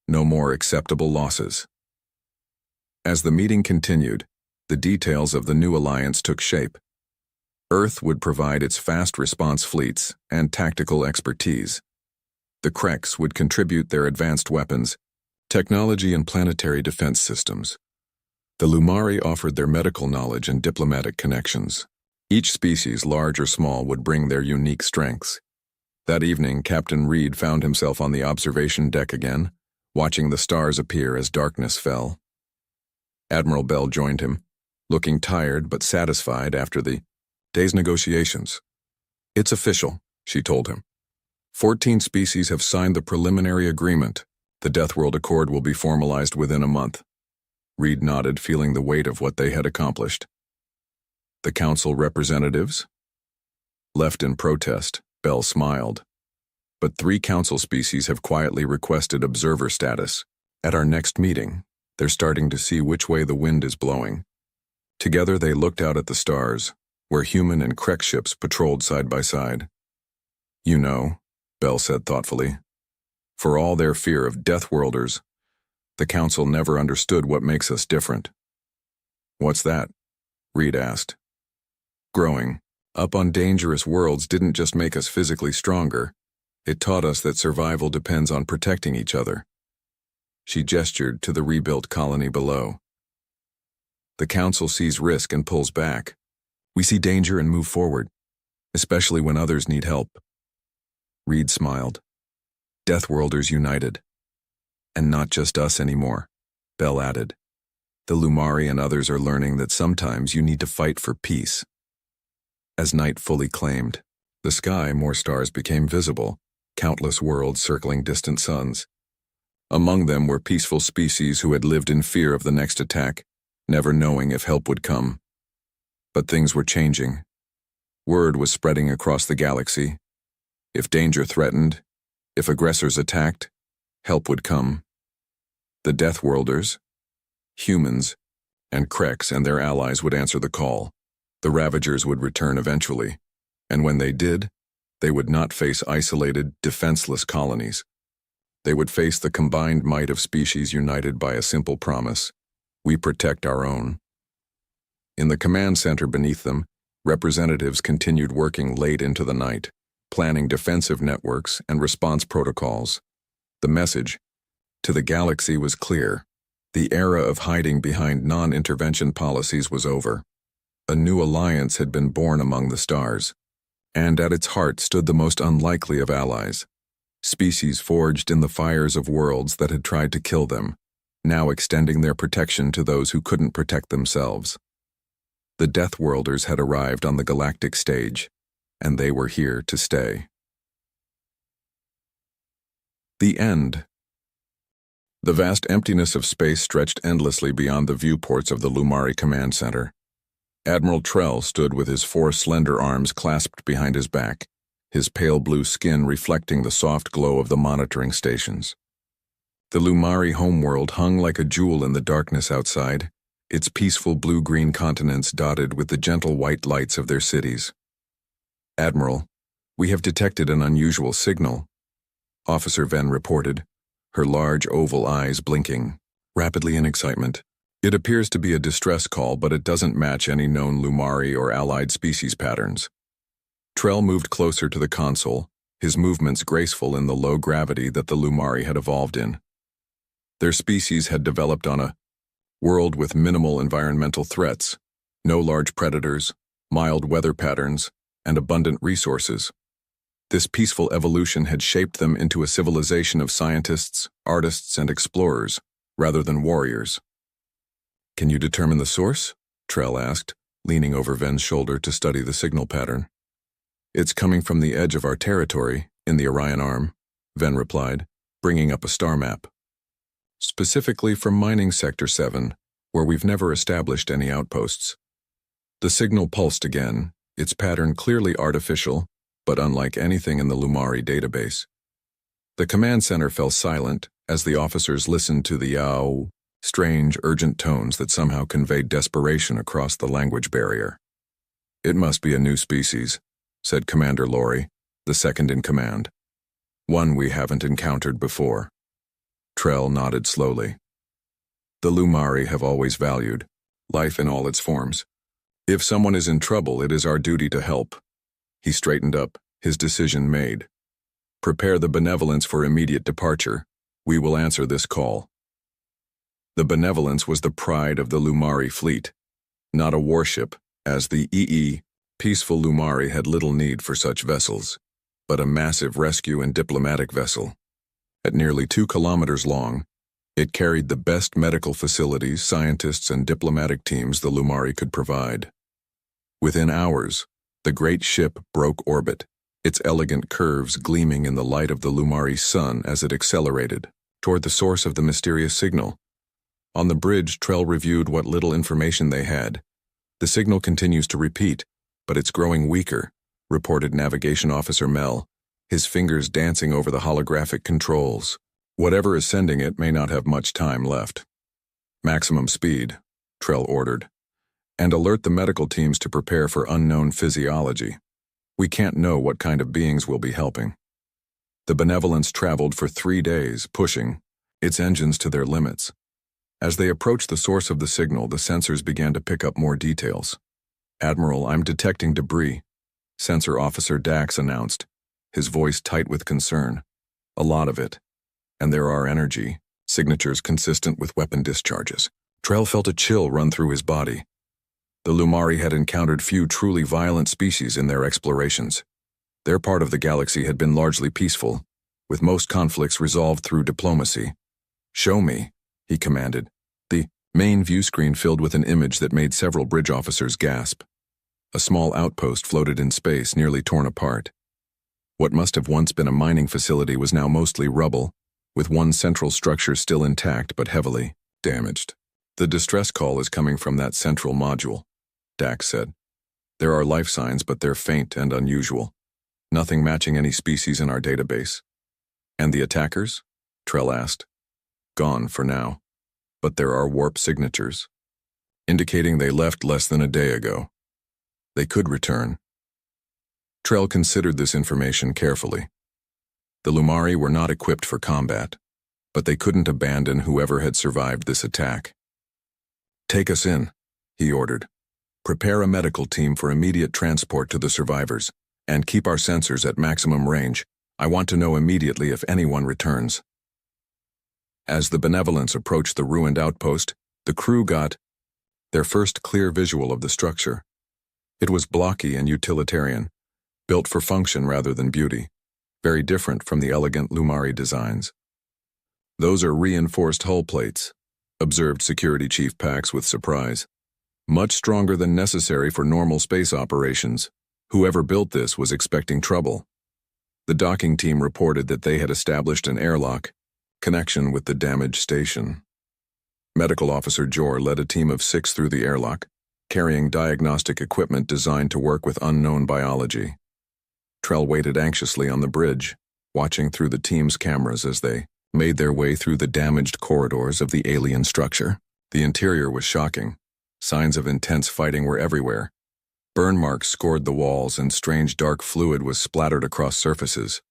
No more acceptable losses. As the meeting continued, the details of the new alliance took shape. Earth would provide its fast response fleets and tactical expertise. The Kreks would contribute their advanced weapons, technology, and planetary defense systems. The Lumari offered their medical knowledge and diplomatic connections. Each species, large or small, would bring their unique strengths. That evening, Captain Reed found himself on the observation deck again, watching the stars appear as darkness fell. Admiral Bell joined him, looking tired but satisfied after the day's negotiations. It's official, she told him. 14 species have signed the preliminary agreement. The Deathworld Accord will be formalized within a month. Reed nodded, feeling the weight of what they had accomplished. The Council representatives? Left in protest, Bell smiled. But 3 Council species have quietly requested observer status. At our next meeting, they're starting to see which way the wind is blowing. Together they looked out at the stars, where human and Krek ships patrolled side by side. You know, Bell said thoughtfully, for all their fear of Deathworlders, the Council never understood what makes us different. What's that? Reed asked. Growing up on dangerous worlds didn't just make us physically stronger. It taught us that survival depends on protecting each other. She gestured to the rebuilt colony below. The Council sees risk and pulls back. We see danger and move forward, especially when others need help. Reed smiled. Deathworlders united. And not just us anymore, Bell added. The Lumari and others are learning that sometimes you need to fight for peace. As night fully claimed, the sky, more stars became visible, countless worlds circling distant suns. Among them were peaceful species who had lived in fear of the next attack, never knowing if help would come. But things were changing. Word was spreading across the galaxy. If danger threatened, if aggressors attacked, help would come. The Deathworlders, humans, and Krex and their allies would answer the call. The Ravagers would return eventually, and when they did, they would not face isolated, defenseless colonies. They would face the combined might of species united by a simple promise: we protect our own. In the command center beneath them, representatives continued working late into the night, planning defensive networks and response protocols. The message to the galaxy was clear. The era of hiding behind non-intervention policies was over. A new alliance had been born among the stars, and at its heart stood the most unlikely of allies. Species forged in the fires of worlds that had tried to kill them, now extending their protection to those who couldn't protect themselves. The Deathworlders had arrived on the galactic stage, and they were here to stay. The end. The vast emptiness of space stretched endlessly beyond the viewports of the Lumari Command Center. Admiral Trell stood with his 4 slender arms clasped behind his back, his pale blue skin reflecting the soft glow of the monitoring stations. The Lumari homeworld hung like a jewel in the darkness outside, its peaceful blue-green continents dotted with the gentle white lights of their cities. Admiral, we have detected an unusual signal, Officer Ven reported, her large oval eyes blinking, rapidly in excitement. It appears to be a distress call, but it doesn't match any known Lumari or allied species patterns. Trell moved closer to the console, his movements graceful in the low gravity that the Lumari had evolved in. Their species had developed on a world with minimal environmental threats, no large predators, mild weather patterns, and abundant resources. This peaceful evolution had shaped them into a civilization of scientists, artists, and explorers, rather than warriors. Can you determine the source? Trell asked, leaning over Ven's shoulder to study the signal pattern. It's coming from the edge of our territory, in the Orion Arm, Ven replied, bringing up a star map. Specifically from Mining Sector 7, where we've never established any outposts. The signal pulsed again, its pattern clearly artificial, but unlike anything in the Lumari database. The command center fell silent as the officers listened to the yow, strange, urgent tones that somehow conveyed desperation across the language barrier. It must be a new species, said Commander Lori, the second in command. One we haven't encountered before. Trell nodded slowly. The Lumari have always valued life in all its forms. If someone is in trouble, it is our duty to help. He straightened up, his decision made. Prepare the Benevolence for immediate departure. We will answer this call. The Benevolence was the pride of the Lumari fleet, not a warship, as the peaceful Lumari had little need for such vessels, but a massive rescue and diplomatic vessel. At nearly 2 kilometers long, it carried the best medical facilities, scientists, and diplomatic teams the Lumari could provide. Within hours, the great ship broke orbit, its elegant curves gleaming in the light of the Lumari sun as it accelerated toward the source of the mysterious signal. On the bridge, Trell reviewed what little information they had. The signal continues to repeat, but it's growing weaker, reported Navigation Officer Mel, his fingers dancing over the holographic controls. Whatever is sending it may not have much time left. Maximum speed, Trell ordered, and alert the medical teams to prepare for unknown physiology. We can't know what kind of beings will be helping. The Benevolence traveled for 3 days, pushing its engines to their limits. As they approached the source of the signal, the sensors began to pick up more details. "Admiral, I'm detecting debris," Sensor Officer Dax announced, his voice tight with concern. "A lot of it. And there are energy signatures consistent with weapon discharges." Trell felt a chill run through his body. The Lumari had encountered few truly violent species in their explorations. Their part of the galaxy had been largely peaceful, with most conflicts resolved through diplomacy. "Show me," he commanded. The main view screen filled with an image that made several bridge officers gasp. A small outpost floated in space, nearly torn apart. What must have once been a mining facility was now mostly rubble, with one central structure still intact but heavily damaged. "The distress call is coming from that central module," Dax said. "There are life signs, but they're faint and unusual. Nothing matching any species in our database." "And the attackers?" Trell asked. "Gone for now. But there are warp signatures, indicating they left less than a day ago. They could return." Trell considered this information carefully. The Lumari were not equipped for combat, but they couldn't abandon whoever had survived this attack. "Take us in," he ordered. "Prepare a medical team for immediate transport to the survivors, and keep our sensors at maximum range. I want to know immediately if anyone returns." As the Benevolence approached the ruined outpost, the crew got their first clear visual of the structure. It was blocky and utilitarian, built for function rather than beauty, very different from the elegant Lumari designs. "Those are reinforced hull plates," observed Security Chief Pax with surprise. "Much stronger than necessary for normal space operations. Whoever built this was expecting trouble." The docking team reported that they had established an airlock connection with the damaged station. Medical Officer Jor led a team of 6 through the airlock, carrying diagnostic equipment designed to work with unknown biology. Trell waited anxiously on the bridge, watching through the team's cameras as they made their way through the damaged corridors of the alien structure. The interior was shocking. Signs of intense fighting were everywhere. Burn marks scored the walls and strange dark fluid was splattered across surfaces.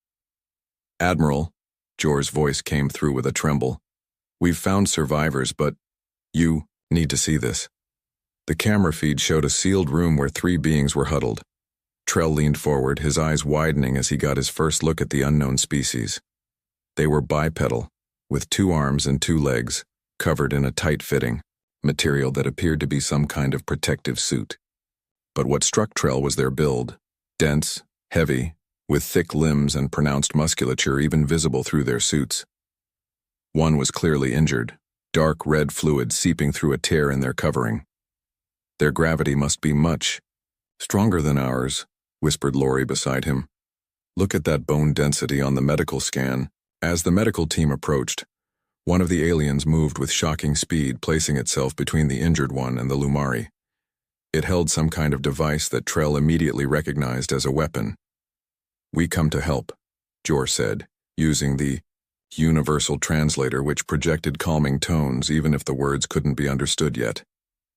"Admiral," Jor's voice came through with a tremble. "We've found survivors, but you need to see this." The camera feed showed a sealed room where 3 beings were huddled. Trell leaned forward, his eyes widening as he got his first look at the unknown species. They were bipedal, with 2 arms and 2 legs, covered in a tight-fitting material that appeared to be some kind of protective suit. But what struck Trell was their build, dense, heavy, with thick limbs and pronounced musculature even visible through their suits. One was clearly injured, dark red fluid seeping through a tear in their covering. "Their gravity must be much stronger than ours," whispered Lori beside him. "Look at that bone density on the medical scan." As the medical team approached, one of the aliens moved with shocking speed, placing itself between the injured one and the Lumari. It held some kind of device that Trell immediately recognized as a weapon. "We come to help," Jor said, using the universal translator which projected calming tones even if the words couldn't be understood yet.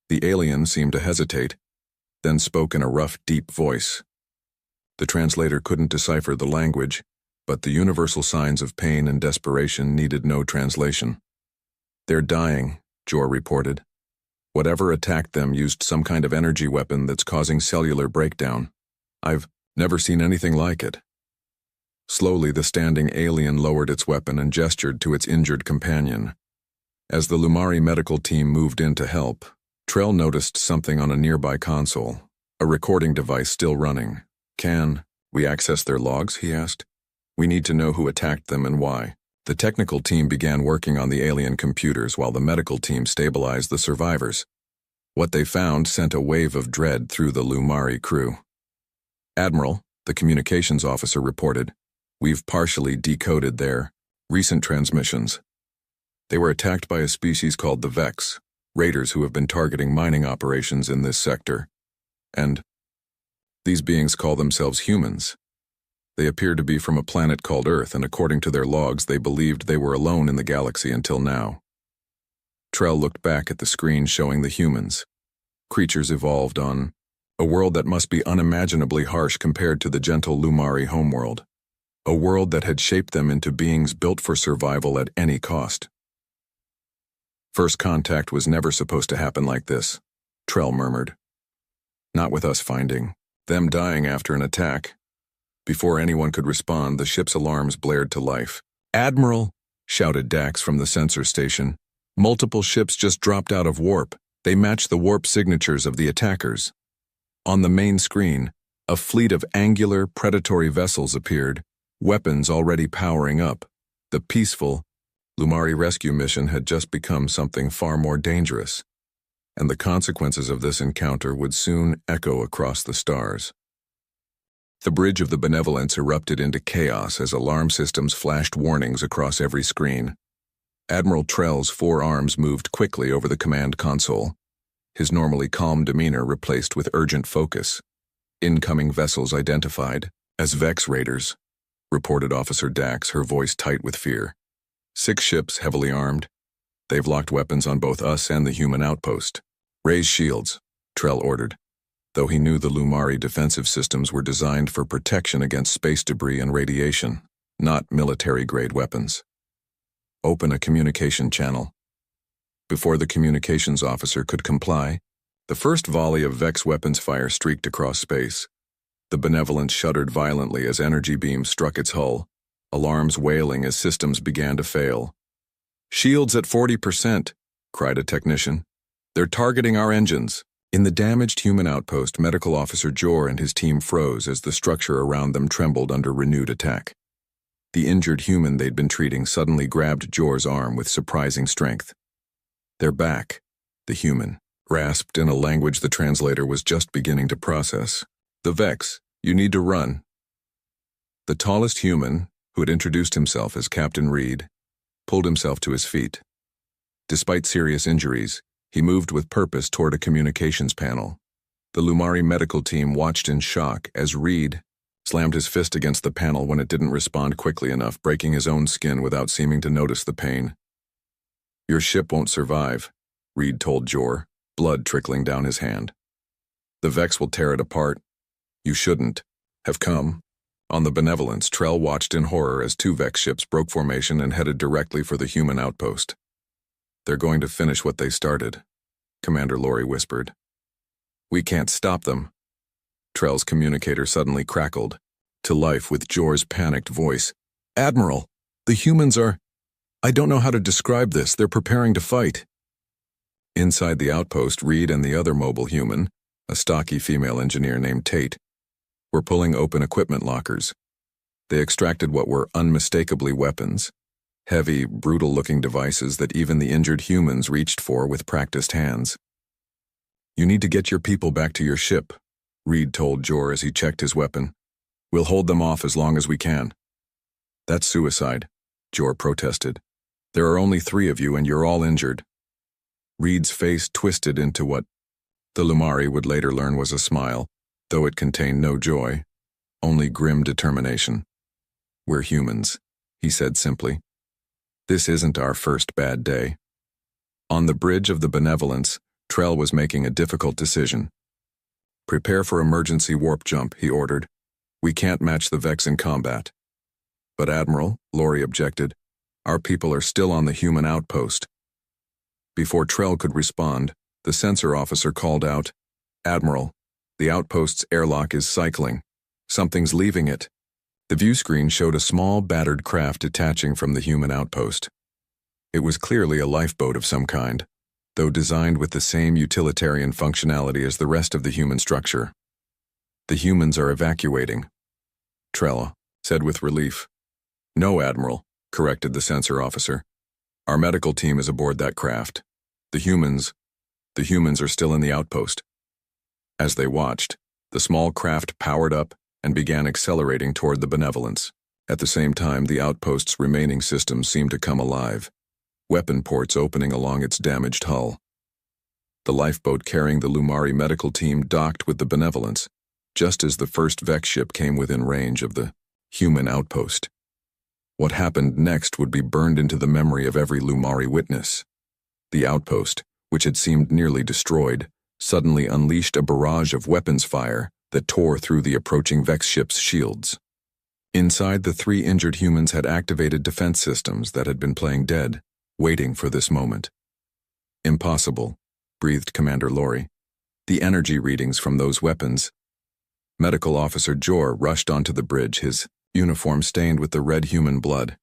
The alien seemed to hesitate, then spoke in a rough, deep voice. The translator couldn't decipher the language, but the universal signs of pain and desperation needed no translation. "They're dying," Jor reported. "Whatever attacked them used some kind of energy weapon that's causing cellular breakdown. I've never seen anything like it." Slowly, the standing alien lowered its weapon and gestured to its injured companion. As the Lumari medical team moved in to help, Trell noticed something on a nearby console, a recording device still running. "Can we access their logs?" he asked. "We need to know who attacked them and why." The technical team began working on the alien computers while the medical team stabilized the survivors. What they found sent a wave of dread through the Lumari crew. "Admiral," the communications officer reported, "we've partially decoded their recent transmissions. They were attacked by a species called the Vex, raiders who have been targeting mining operations in this sector. And these beings call themselves humans. They appear to be from a planet called Earth, and according to their logs, they believed they were alone in the galaxy until now." Trell looked back at the screen showing the humans. Creatures evolved on a world that must be unimaginably harsh compared to the gentle Lumari homeworld. A world that had shaped them into beings built for survival at any cost. First contact was never supposed to happen like this, Trell murmured. Not with us finding them dying after an attack. Before anyone could respond, the ship's alarms blared to life. Admiral, shouted Dax from the sensor station. Multiple ships just dropped out of warp. They matched the warp signatures of the attackers. On the main screen, a fleet of angular, predatory vessels appeared, weapons already powering up. The peaceful Lumari rescue mission had just become something far more dangerous, and the consequences of this encounter would soon echo across the stars. The bridge of the Benevolence erupted into chaos as alarm systems flashed warnings across every screen. Admiral Trell's 4 arms moved quickly over the command console, his normally calm demeanor replaced with urgent focus. Incoming vessels identified as Vex Raiders, reported Officer Dax, her voice tight with fear. 6 ships heavily armed. They've locked weapons on both us and the human outpost. Raise shields, Trell ordered, though he knew the Lumari defensive systems were designed for protection against space debris and radiation, not military-grade weapons. Open a communication channel. Before the communications officer could comply, the first volley of Vex weapons fire streaked across space. The Benevolence shuddered violently as energy beams struck its hull, alarms wailing as systems began to fail. "Shields at 40%, cried a technician. "They're targeting our engines." In the damaged human outpost, Medical Officer Jor and his team froze as the structure around them trembled under renewed attack. The injured human they'd been treating suddenly grabbed Jor's arm with surprising strength. "They're back," the human rasped in a language the translator was just beginning to process. "The Vex, you need to run." The tallest human, who had introduced himself as Captain Reed, pulled himself to his feet. Despite serious injuries, he moved with purpose toward a communications panel. The Lumari medical team watched in shock as Reed slammed his fist against the panel when it didn't respond quickly enough, breaking his own skin without seeming to notice the pain. "Your ship won't survive," Reed told Jor, blood trickling down his hand. "The Vex will tear it apart. You shouldn't have come." On the Benevolence, Trell watched in horror as 2 Vex ships broke formation and headed directly for the human outpost. "They're going to finish what they started," Commander Lori whispered. "We can't stop them." Trell's communicator suddenly crackled to life with Jor's panicked voice. "Admiral, the humans are... I don't know how to describe this. They're preparing to fight." Inside the outpost, Reed and the other mobile human, a stocky female engineer named Tate, were pulling open equipment lockers. They extracted what were unmistakably weapons, heavy, brutal-looking devices that even the injured humans reached for with practiced hands. "You need to get your people back to your ship," Reed told Jor as he checked his weapon. "We'll hold them off as long as we can." "That's suicide," Jor protested. "There are only 3 of you and you're all injured." Reed's face twisted into what the Lumari would later learn was a smile, though it contained no joy, only grim determination. "We're humans," he said simply. "This isn't our first bad day." On the bridge of the Benevolence, Trell was making a difficult decision. "Prepare for emergency warp jump," he ordered. "We can't match the Vex in combat." "But Admiral," Lori objected, "our people are still on the human outpost." Before Trell could respond, the sensor officer called out, "Admiral, the outpost's airlock is cycling. Something's leaving it." The view screen showed a small, battered craft detaching from the human outpost. It was clearly a lifeboat of some kind, though designed with the same utilitarian functionality as the rest of the human structure. "The humans are evacuating," Trell said with relief. "No, Admiral," corrected the sensor officer. "Our medical team is aboard that craft. The humans are still in the outpost." As they watched, the small craft powered up and began accelerating toward the Benevolence. At the same time, the outpost's remaining systems seemed to come alive, weapon ports opening along its damaged hull. The lifeboat carrying the Lumari medical team docked with the Benevolence, just as the first Vex ship came within range of the human outpost. What happened next would be burned into the memory of every Lumari witness. The outpost, which had seemed nearly destroyed, suddenly unleashed a barrage of weapons fire that tore through the approaching Vex ship's shields. Inside, the 3 injured humans had activated defense systems that had been playing dead, waiting for this moment. Impossible, breathed Commander Lorry. The energy readings from those weapons. Medical Officer Jor rushed onto the bridge, his uniform stained with the red human blood.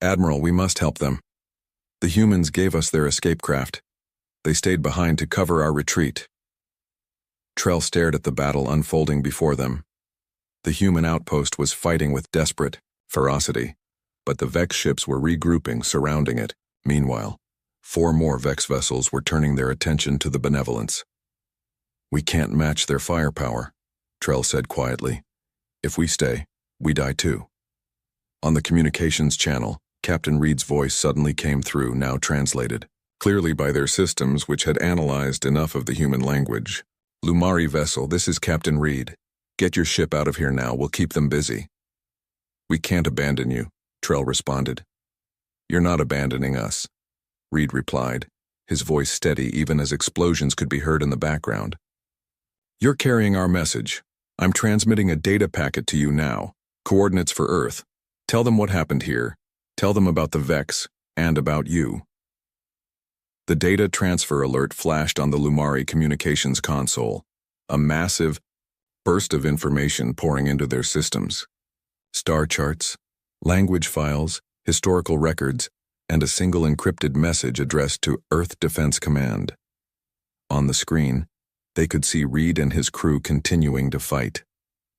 Admiral, we must help them. The humans gave us their escape craft. They stayed behind to cover our retreat. Trell stared at the battle unfolding before them. The human outpost was fighting with desperate ferocity, but the Vex ships were regrouping, surrounding it. Meanwhile, 4 more Vex vessels were turning their attention to the Benevolence. We can't match their firepower, Trell said quietly. If we stay, we die too. On the communications channel, Captain Reed's voice suddenly came through, now translated, clearly by their systems which had analyzed enough of the human language. Lumari vessel, this is Captain Reed. Get your ship out of here now, we'll keep them busy. We can't abandon you, Trell responded. You're not abandoning us, Reed replied, his voice steady even as explosions could be heard in the background. You're carrying our message. I'm transmitting a data packet to you now, coordinates for Earth. Tell them what happened here. Tell them about the Vex, and about you. The data transfer alert flashed on the Lumari communications console, a massive burst of information pouring into their systems. Star charts, language files, historical records, and a single encrypted message addressed to Earth Defense Command. On the screen, they could see Reed and his crew continuing to fight.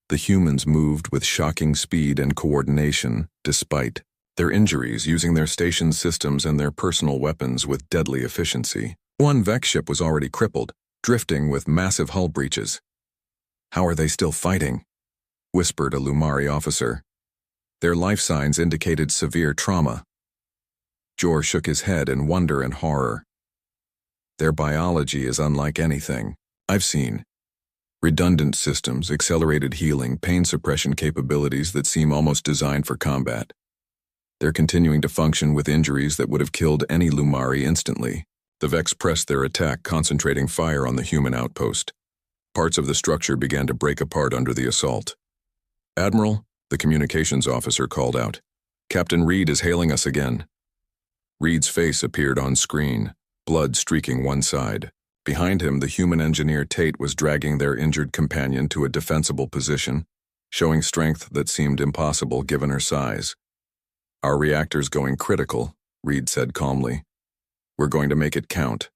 The humans moved with shocking speed and coordination, despite their injuries, using their station systems and their personal weapons with deadly efficiency. One Vex ship was already crippled, drifting with massive hull breaches. How are they still fighting? Whispered a Lumari officer. Their life signs indicated severe trauma. Jor shook his head in wonder and horror. Their biology is unlike anything I've seen. Redundant systems, accelerated healing, pain suppression capabilities that seem almost designed for combat. They're continuing to function with injuries that would have killed any Lumari instantly. The Vex pressed their attack, concentrating fire on the human outpost. Parts of the structure began to break apart under the assault. Admiral, the communications officer called out. Captain Reed is hailing us again. Reed's face appeared on screen, blood streaking one side. Behind him, the human engineer Tate was dragging their injured companion to a defensible position, showing strength that seemed impossible given her size. Our reactor's going critical, Reed said calmly. We're going to make it count.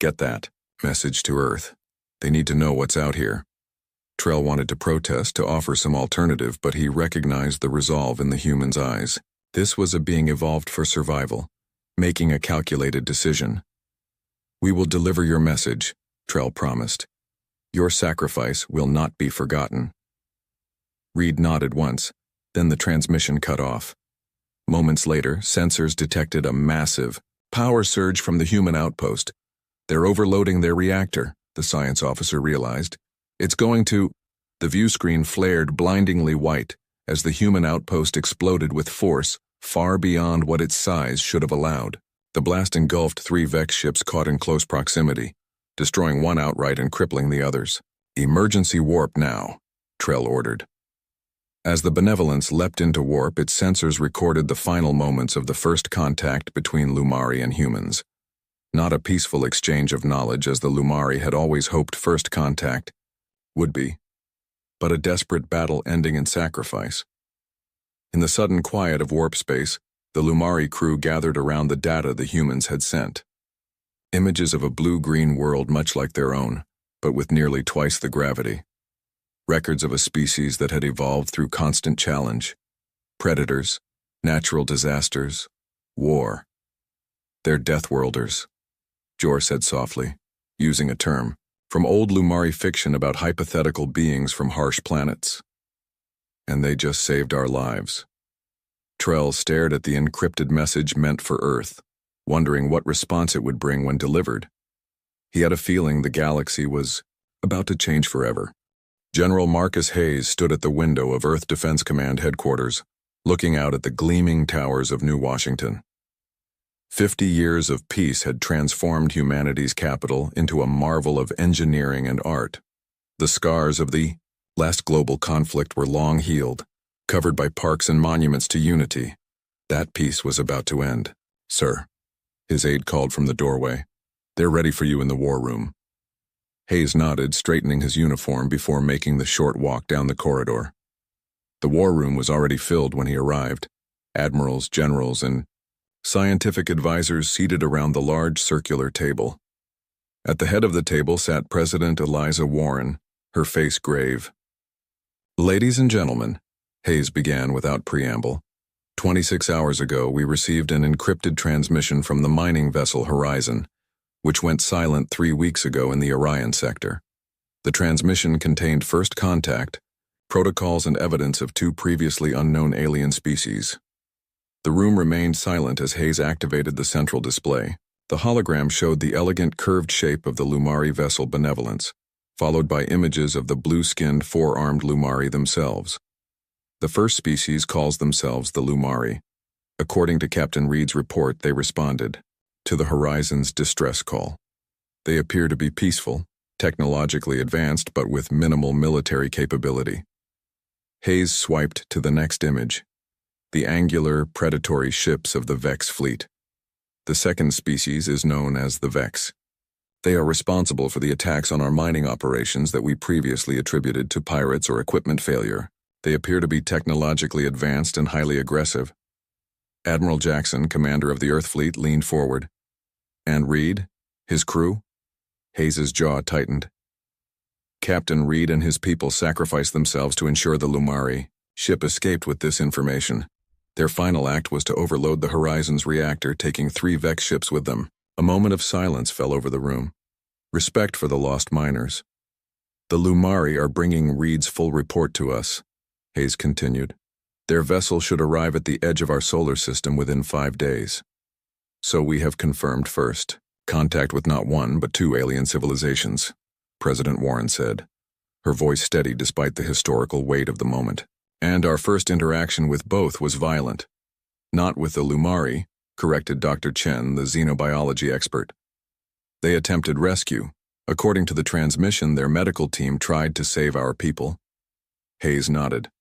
Get that message to Earth. They need to know what's out here. Trell wanted to protest, to offer some alternative, but he recognized the resolve in the human's eyes. This was a being evolved for survival, making a calculated decision. We will deliver your message, Trell promised. Your sacrifice will not be forgotten. Reed nodded once, then the transmission cut off. Moments later, sensors detected a massive power surge from the human outpost. They're overloading their reactor, the science officer realized. It's going to... The view screen flared blindingly white as the human outpost exploded with force far beyond what its size should have allowed. The blast engulfed 3 Vex ships caught in close proximity, destroying one outright and crippling the others. Emergency warp now, Trell ordered. As the Benevolence leapt into warp, its sensors recorded the final moments of the first contact between Lumari and humans. Not a peaceful exchange of knowledge as the Lumari had always hoped first contact would be, but a desperate battle ending in sacrifice. In the sudden quiet of warp space, the Lumari crew gathered around the data the humans had sent. Images of a blue-green world much like their own, but with nearly twice the gravity. Records of a species that had evolved through constant challenge. Predators, natural disasters, war. They're Deathworlders, Jor said softly, using a term from old Lumari fiction about hypothetical beings from harsh planets. And they just saved our lives. Trell stared at the encrypted message meant for Earth, wondering what response it would bring when delivered. He had a feeling the galaxy was about to change forever. General Marcus Hayes stood at the window of Earth Defense Command headquarters, looking out at the gleaming towers of New Washington. 50 years of peace had transformed humanity's capital into a marvel of engineering and art. The scars of the last global conflict were long healed, covered by parks and monuments to unity. That peace was about to end. Sir, his aide called from the doorway. They're ready for you in the war room. Hayes nodded, straightening his uniform before making the short walk down the corridor. The war room was already filled when he arrived. Admirals, generals, and scientific advisors seated around the large circular table. At the head of the table sat President Eliza Warren, her face grave. "Ladies and gentlemen," Hayes began without preamble, 26 hours ago we received an encrypted transmission from the mining vessel Horizon, which went silent 3 weeks ago in the Orion sector. The transmission contained first contact, protocols and evidence of 2 previously unknown alien species. The room remained silent as Hayes activated the central display. The hologram showed the elegant curved shape of the Lumari vessel Benevolence, followed by images of the blue-skinned, 4-armed Lumari themselves. The first species calls themselves the Lumari. According to Captain Reed's report, they responded to the Horizon's distress call. They appear to be peaceful, technologically advanced, but with minimal military capability. Hayes swiped to the next image, the angular, predatory ships of the Vex fleet. The second species is known as the Vex. They are responsible for the attacks on our mining operations that we previously attributed to pirates or equipment failure. They appear to be technologically advanced and highly aggressive. Admiral Jackson, commander of the Earth Fleet, leaned forward. "And Reed? His crew?" Hayes's jaw tightened. Captain Reed and his people sacrificed themselves to ensure the Lumari ship escaped with this information. Their final act was to overload the Horizon's reactor, taking 3 Vex ships with them. A moment of silence fell over the room. Respect for the lost miners. "The Lumari are bringing Reed's full report to us," Hayes continued. "Their vessel should arrive at the edge of our solar system within 5 days. So we have confirmed first contact with not 1 but 2 alien civilizations," President Warren said, her voice steady despite the historical weight of the moment. "And our first interaction with both was violent. Not with the Lumari," corrected Dr. Chen, the xenobiology expert. "They attempted rescue. According to the transmission, their medical team tried to save our people." Hayes nodded.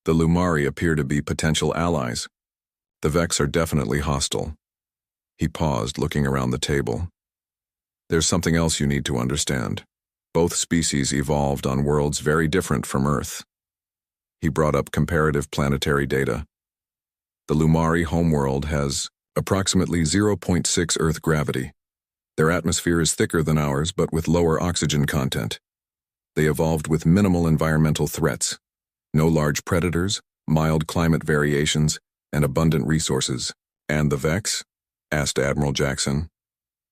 "The Lumari appear to be potential allies. The Vex are definitely hostile." He paused, looking around the table. "There's something else you need to understand. Both species evolved on worlds very different from Earth." He brought up comparative planetary data. The Lumari homeworld has approximately 0.6 Earth gravity. Their atmosphere is thicker than ours, but with lower oxygen content. They evolved with minimal environmental threats, no large predators, mild climate variations, and abundant resources. "And the Vex?" asked Admiral Jackson.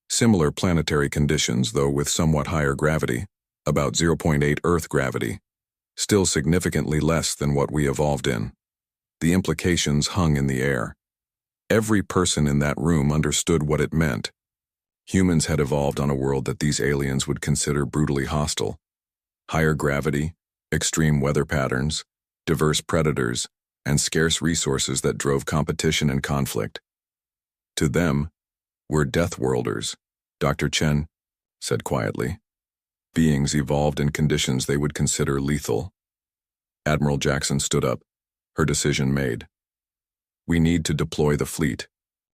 "Similar planetary conditions, though with somewhat higher gravity, about 0.8 Earth gravity. Still significantly less than what we evolved in." The implications hung in the air. Every person in that room understood what it meant. Humans had evolved on a world that these aliens would consider brutally hostile. Higher gravity, extreme weather patterns, diverse predators, and scarce resources that drove competition and conflict. To them, we're Deathworlders, Dr. Chen said quietly. Beings evolved in conditions they would consider lethal. Admiral Jackson stood up, her decision made. "We need to deploy the fleet.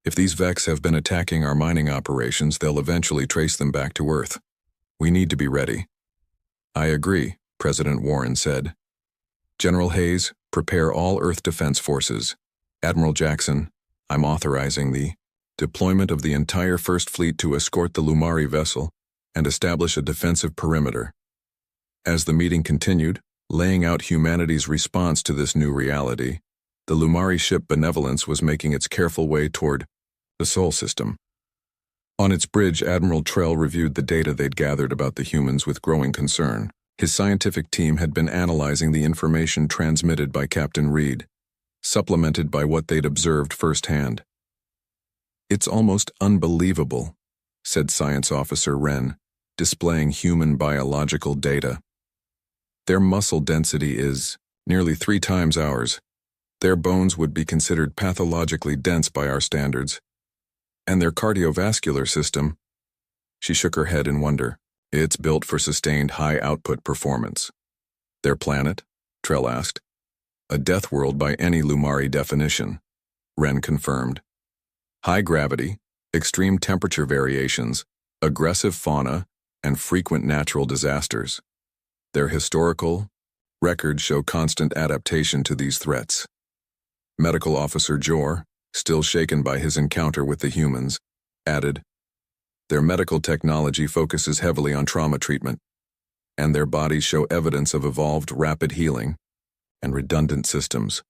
If these Vex have been attacking our mining operations, they'll eventually trace them back to Earth. We need to be ready." "I agree," President Warren said. "General Hayes, prepare all Earth Defense Forces. Admiral Jackson, I'm authorizing the deployment of the entire First Fleet to escort the Lumari vessel and establish a defensive perimeter." As the meeting continued, laying out humanity's response to this new reality, the Lumari ship Benevolence was making its careful way toward the Sol system. On its bridge, Admiral Trell reviewed the data they'd gathered about the humans with growing concern. His scientific team had been analyzing the information transmitted by Captain Reed, supplemented by what they'd observed firsthand. "It's almost unbelievable," said Science Officer Wren, displaying human biological data. "Their muscle density is nearly 3 times ours. Their bones would be considered pathologically dense by our standards. And their cardiovascular system," she shook her head in wonder, "it's built for sustained high-output performance." "Their planet?" Trell asked. "A death world by any Lumari definition," Wren confirmed. "High gravity, extreme temperature variations, aggressive fauna, and frequent natural disasters. Their historical records show constant adaptation to these threats. Medical Officer Jor, still shaken by his encounter with the humans, added, "Their medical technology focuses heavily on trauma treatment, and their bodies show evidence of evolved rapid healing and redundant systems.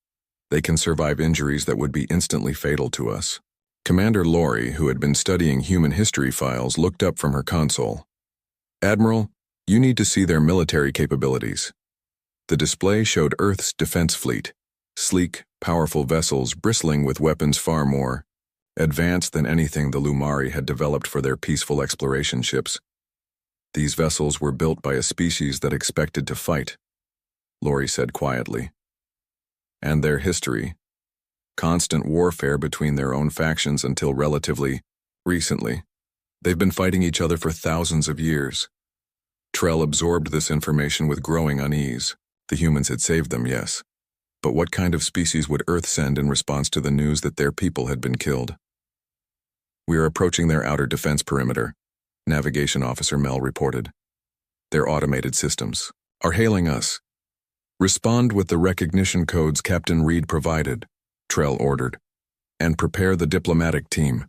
They can survive injuries that would be instantly fatal to us." Commander Lori, who had been studying human history files, looked up from her console. "Admiral, you need to see their military capabilities." The display showed Earth's defense fleet, sleek, powerful vessels bristling with weapons far more advanced than anything the Lumari had developed for their peaceful exploration ships. These vessels were built by a species that expected to fight, Lori said quietly. And their history, constant warfare between their own factions until relatively recently. They've been fighting each other for thousands of years. Trell absorbed this information with growing unease. The humans had saved them, yes. But what kind of species would Earth send in response to the news that their people had been killed? "We are approaching their outer defense perimeter," Navigation Officer Mel reported. "Their automated systems are hailing us. Respond with the recognition codes Captain Reed provided," Trell ordered, "and prepare the diplomatic team.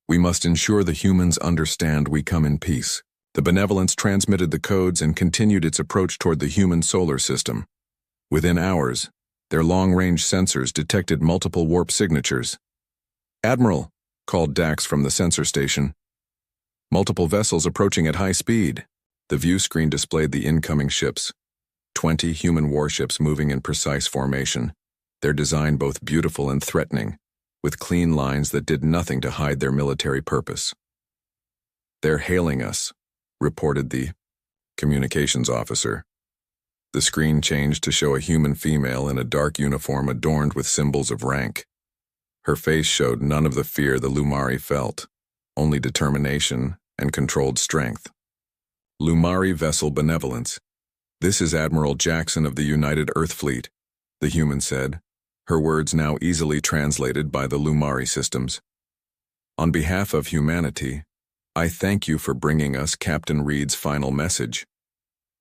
We must ensure the humans understand we come in peace." The Benevolence transmitted the codes and continued its approach toward the human solar system. Within hours, their long-range sensors detected multiple warp signatures. "Admiral," called Dax from the sensor station. "Multiple vessels approaching at high speed." The view screen displayed the incoming ships. 20 human warships moving in precise formation, their design both beautiful and threatening, with clean lines that did nothing to hide their military purpose. "They're hailing us," reported the communications officer. The screen changed to show a human female in a dark uniform adorned with symbols of rank. Her face showed none of the fear the Lumari felt, only determination and controlled strength. "Lumari Vessel Benevolence. This is Admiral Jackson of the United Earth Fleet," the human said, her words now easily translated by the Lumari systems. "On behalf of humanity, I thank you for bringing us Captain Reed's final message.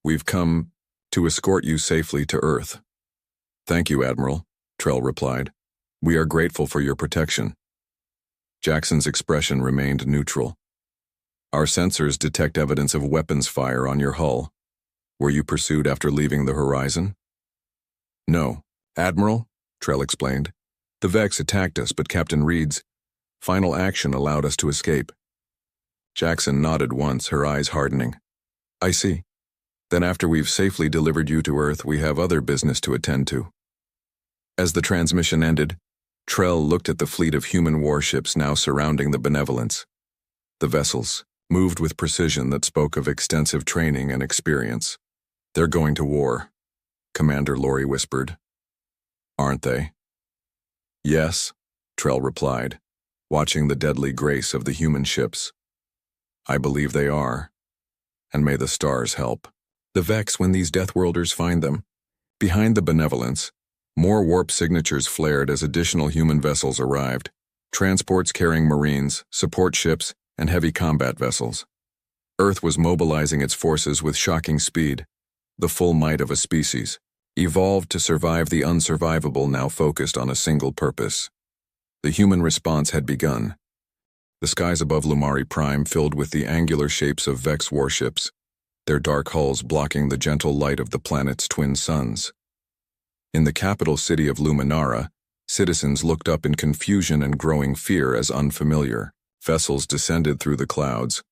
We've come to escort you safely to Earth." "Thank you, Admiral," Trell replied. "We are grateful for your protection." Jackson's expression remained neutral. "Our sensors detect evidence of weapons fire on your hull. Were you pursued after leaving the horizon?" "No, Admiral," Trell explained. "The Vex attacked us, but Captain Reed's final action allowed us to escape." Jackson nodded once, her eyes hardening. "I see. Then after we've safely delivered you to Earth, we have other business to attend to." As the transmission ended, Trell looked at the fleet of human warships now surrounding the Benevolence. The vessels moved with precision that spoke of extensive training and experience. "They're going to war," Commander Lori whispered. "Aren't they?" "Yes," Trell replied, watching the deadly grace of the human ships. "I believe they are, and may the stars help." The Vex when these Deathworlders find them. Behind the Benevolence, more warp signatures flared as additional human vessels arrived, transports carrying Marines, support ships, and heavy combat vessels. Earth was mobilizing its forces with shocking speed, the full might of a species, evolved to survive the unsurvivable, now focused on a single purpose. The human response had begun. The skies above Lumari Prime filled with the angular shapes of Vex warships, their dark hulls blocking the gentle light of the planet's twin suns. In the capital city of Luminara, citizens looked up in confusion and growing fear as unfamiliar vessels descended through the clouds.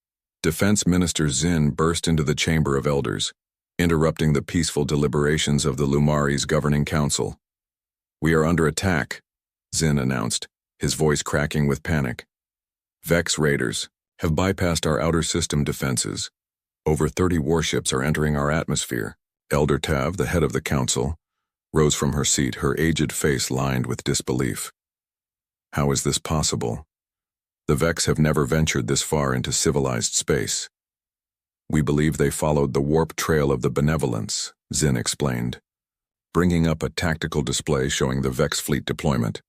Defense Minister Zinn burst into the Chamber of Elders, interrupting the peaceful deliberations of the Lumari's governing council. "We are under attack," Zinn announced, his voice cracking with panic. "Vex raiders have bypassed our outer system defenses. Over 30 warships are entering our atmosphere." Elder Tav, the head of the council, rose from her seat, her aged face lined with disbelief. "How is this possible? The Vex have never ventured this far into civilized space." "We believe they followed the warp trail of the Benevolence," Zinn explained, bringing up a tactical display showing the Vex fleet deployment.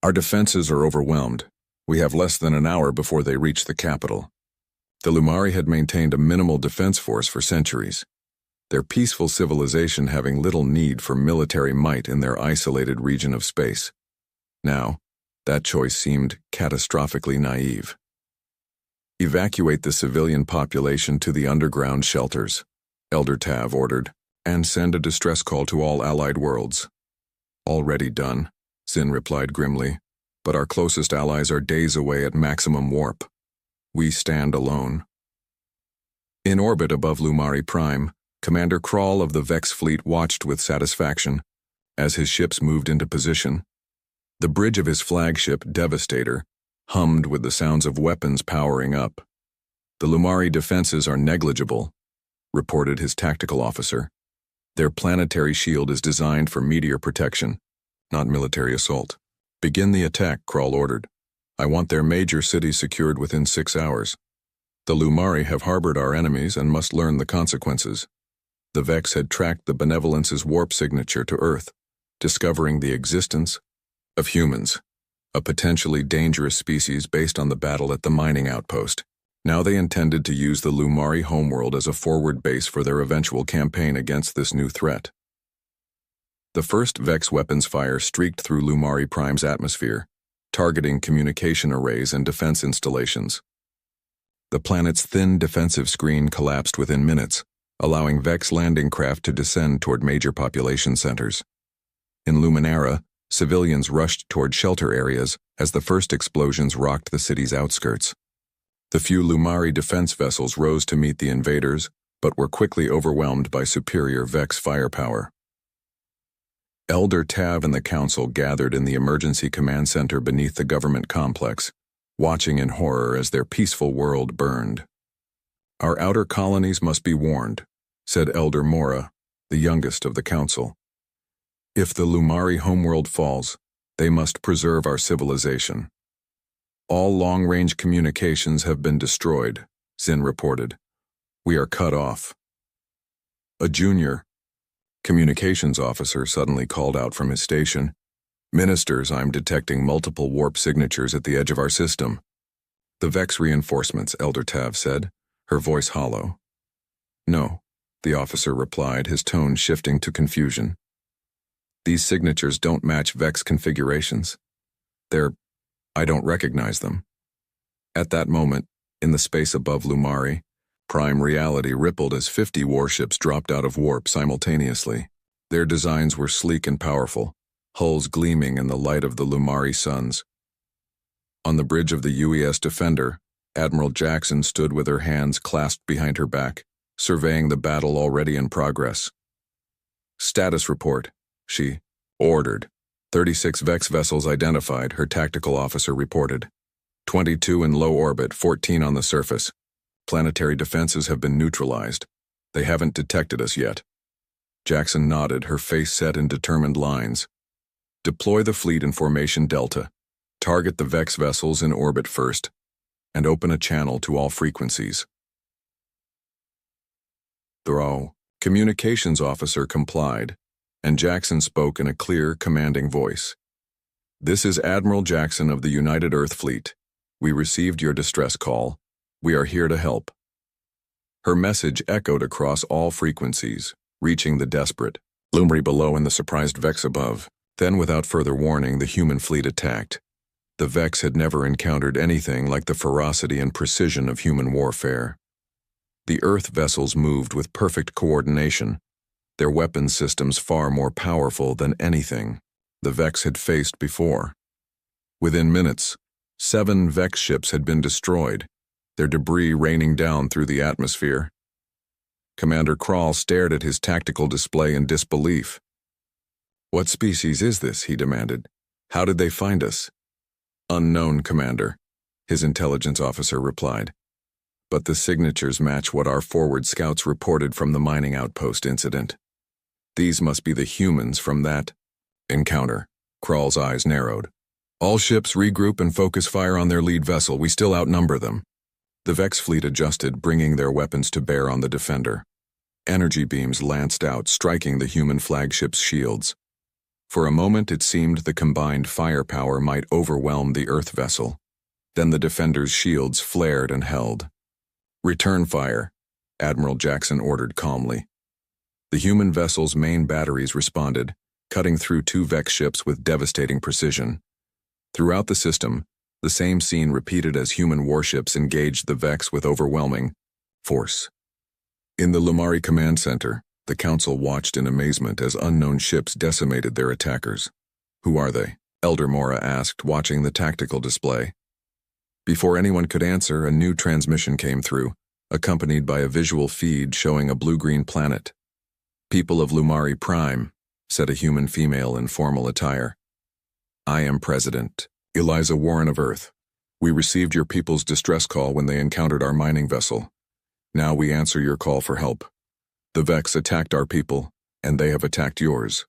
"Our defenses are overwhelmed. We have less than an hour before they reach the capital." The Lumari had maintained a minimal defense force for centuries, their peaceful civilization having little need for military might in their isolated region of space. Now, that choice seemed catastrophically naive. Evacuate the civilian population to the underground shelters, Elder Tav ordered, and send a distress call to all allied worlds. Already done, Zin replied grimly, but our closest allies are days away at maximum warp. We stand alone. In orbit above Lumari Prime, Commander Krall of the Vex fleet watched with satisfaction as his ships moved into position. The bridge of his flagship, Devastator, hummed with the sounds of weapons powering up. The Lumari defenses are negligible, reported his tactical officer. Their planetary shield is designed for meteor protection, not military assault. Begin the attack, Krall ordered. I want their major cities secured within 6 hours. The Lumari have harbored our enemies and must learn the consequences. The Vex had tracked the Benevolence's warp signature to Earth, discovering the existence of humans, a potentially dangerous species based on the battle at the mining outpost. Now they intended to use the Lumari homeworld as a forward base for their eventual campaign against this new threat. The first Vex weapons fire streaked through Lumari Prime's atmosphere, targeting communication arrays and defense installations. The planet's thin defensive screen collapsed within minutes, allowing Vex landing craft to descend toward major population centers. In Luminara, civilians rushed toward shelter areas as the first explosions rocked the city's outskirts. The few Lumari defense vessels rose to meet the invaders, but were quickly overwhelmed by superior Vex firepower. Elder Tav and the Council gathered in the emergency command center beneath the government complex, watching in horror as their peaceful world burned. Our outer colonies must be warned, said Elder Mora, the youngest of the Council. If the Lumari homeworld falls, they must preserve our civilization. All long-range communications have been destroyed, Zin reported. We are cut off. A junior communications officer suddenly called out from his station. Ministers, I'm detecting multiple warp signatures at the edge of our system. The Vex reinforcements, Elder Tav said, her voice hollow. No, the officer replied, his tone shifting to confusion. These signatures don't match Vex configurations. I don't recognize them. At that moment, in the space above Lumari, Prime reality rippled as 50 warships dropped out of warp simultaneously. Their designs were sleek and powerful, hulls gleaming in the light of the Lumari suns. On the bridge of the UES Defender, Admiral Jackson stood with her hands clasped behind her back, surveying the battle already in progress. Status report, she ordered. 36 Vex vessels identified, her tactical officer reported. 22 in low orbit, 14 on the surface. Planetary defenses have been neutralized. They haven't detected us yet. Jackson nodded, her face set in determined lines. Deploy the fleet in Formation Delta. Target the Vex vessels in orbit first, and open a channel to all frequencies. The communications officer complied, and Jackson spoke in a clear, commanding voice. This is Admiral Jackson of the United Earth Fleet. We received your distress call. We are here to help. Her message echoed across all frequencies, reaching the desperate Lumari below and the surprised Vex above. Then, without further warning, the human fleet attacked. The Vex had never encountered anything like the ferocity and precision of human warfare. The Earth vessels moved with perfect coordination, their weapons systems far more powerful than anything the Vex had faced before. Within minutes, 7 Vex ships had been destroyed, their debris raining down through the atmosphere. Commander Krall stared at his tactical display in disbelief. What species is this? He demanded. How did they find us? Unknown, Commander, his intelligence officer replied. But the signatures match what our forward scouts reported from the mining outpost incident. These must be the humans from that encounter. Krall's eyes narrowed. All ships regroup and focus fire on their lead vessel. We still outnumber them. The Vex fleet adjusted, bringing their weapons to bear on the Defender. Energy beams lanced out, striking the human flagship's shields. For a moment it seemed the combined firepower might overwhelm the Earth vessel. Then the Defender's shields flared and held. Return fire, Admiral Jackson ordered calmly. The human vessel's main batteries responded, cutting through 2 Vex ships with devastating precision. Throughout the system, the same scene repeated as human warships engaged the Vex with overwhelming force. In the Lumari Command Center, the Council watched in amazement as unknown ships decimated their attackers. Who are they? Elder Mora asked, watching the tactical display. Before anyone could answer, a new transmission came through, accompanied by a visual feed showing a blue-green planet. People of Lumari Prime, said a human female in formal attire. I am President Eliza Warren of Earth. We received your people's distress call when they encountered our mining vessel. Now we answer your call for help. The Vex attacked our people, and they have attacked yours.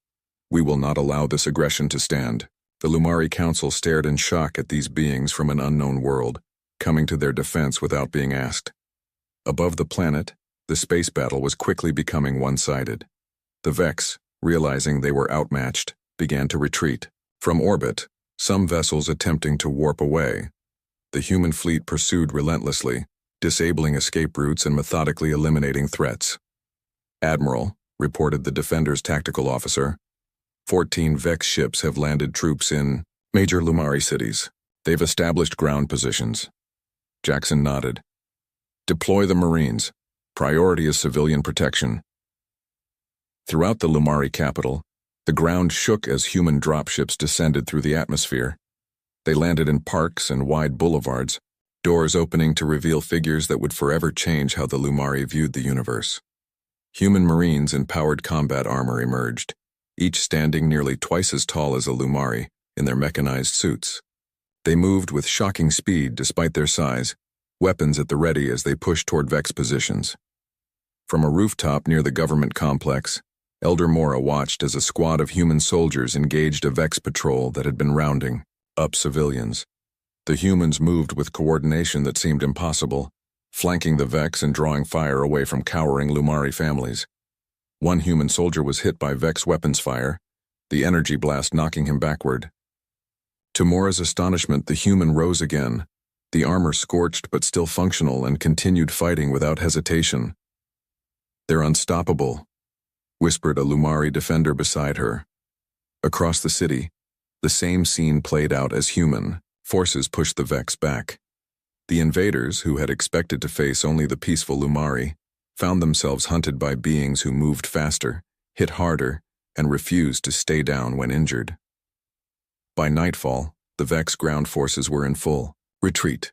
We will not allow this aggression to stand. The Lumari Council stared in shock at these beings from an unknown world, coming to their defense without being asked. Above the planet, the space battle was quickly becoming one-sided. The Vex, realizing they were outmatched, began to retreat. From orbit, some vessels attempting to warp away. The human fleet pursued relentlessly, disabling escape routes and methodically eliminating threats. Admiral, reported the Defender's tactical officer, 14 Vex ships have landed troops in major Lumari cities. They've established ground positions. Jackson nodded. Deploy the Marines. Priority is civilian protection. Throughout the Lumari capital, the ground shook as human dropships descended through the atmosphere. They landed in parks and wide boulevards, doors opening to reveal figures that would forever change how the Lumari viewed the universe. Human Marines in powered combat armor emerged, each standing nearly twice as tall as a Lumari in their mechanized suits. They moved with shocking speed despite their size, weapons at the ready as they pushed toward Vex positions. From a rooftop near the government complex, Elder Mora watched as a squad of human soldiers engaged a Vex patrol that had been rounding up civilians. The humans moved with coordination that seemed impossible, flanking the Vex and drawing fire away from cowering Lumari families. One human soldier was hit by Vex weapons fire, the energy blast knocking him backward. To Mora's astonishment, the human rose again, the armor scorched but still functional, and continued fighting without hesitation. They're unstoppable, whispered a Lumari defender beside her. Across the city, the same scene played out as human forces pushed the Vex back. The invaders, who had expected to face only the peaceful Lumari, found themselves hunted by beings who moved faster, hit harder, and refused to stay down when injured. By nightfall, the Vex ground forces were in full retreat,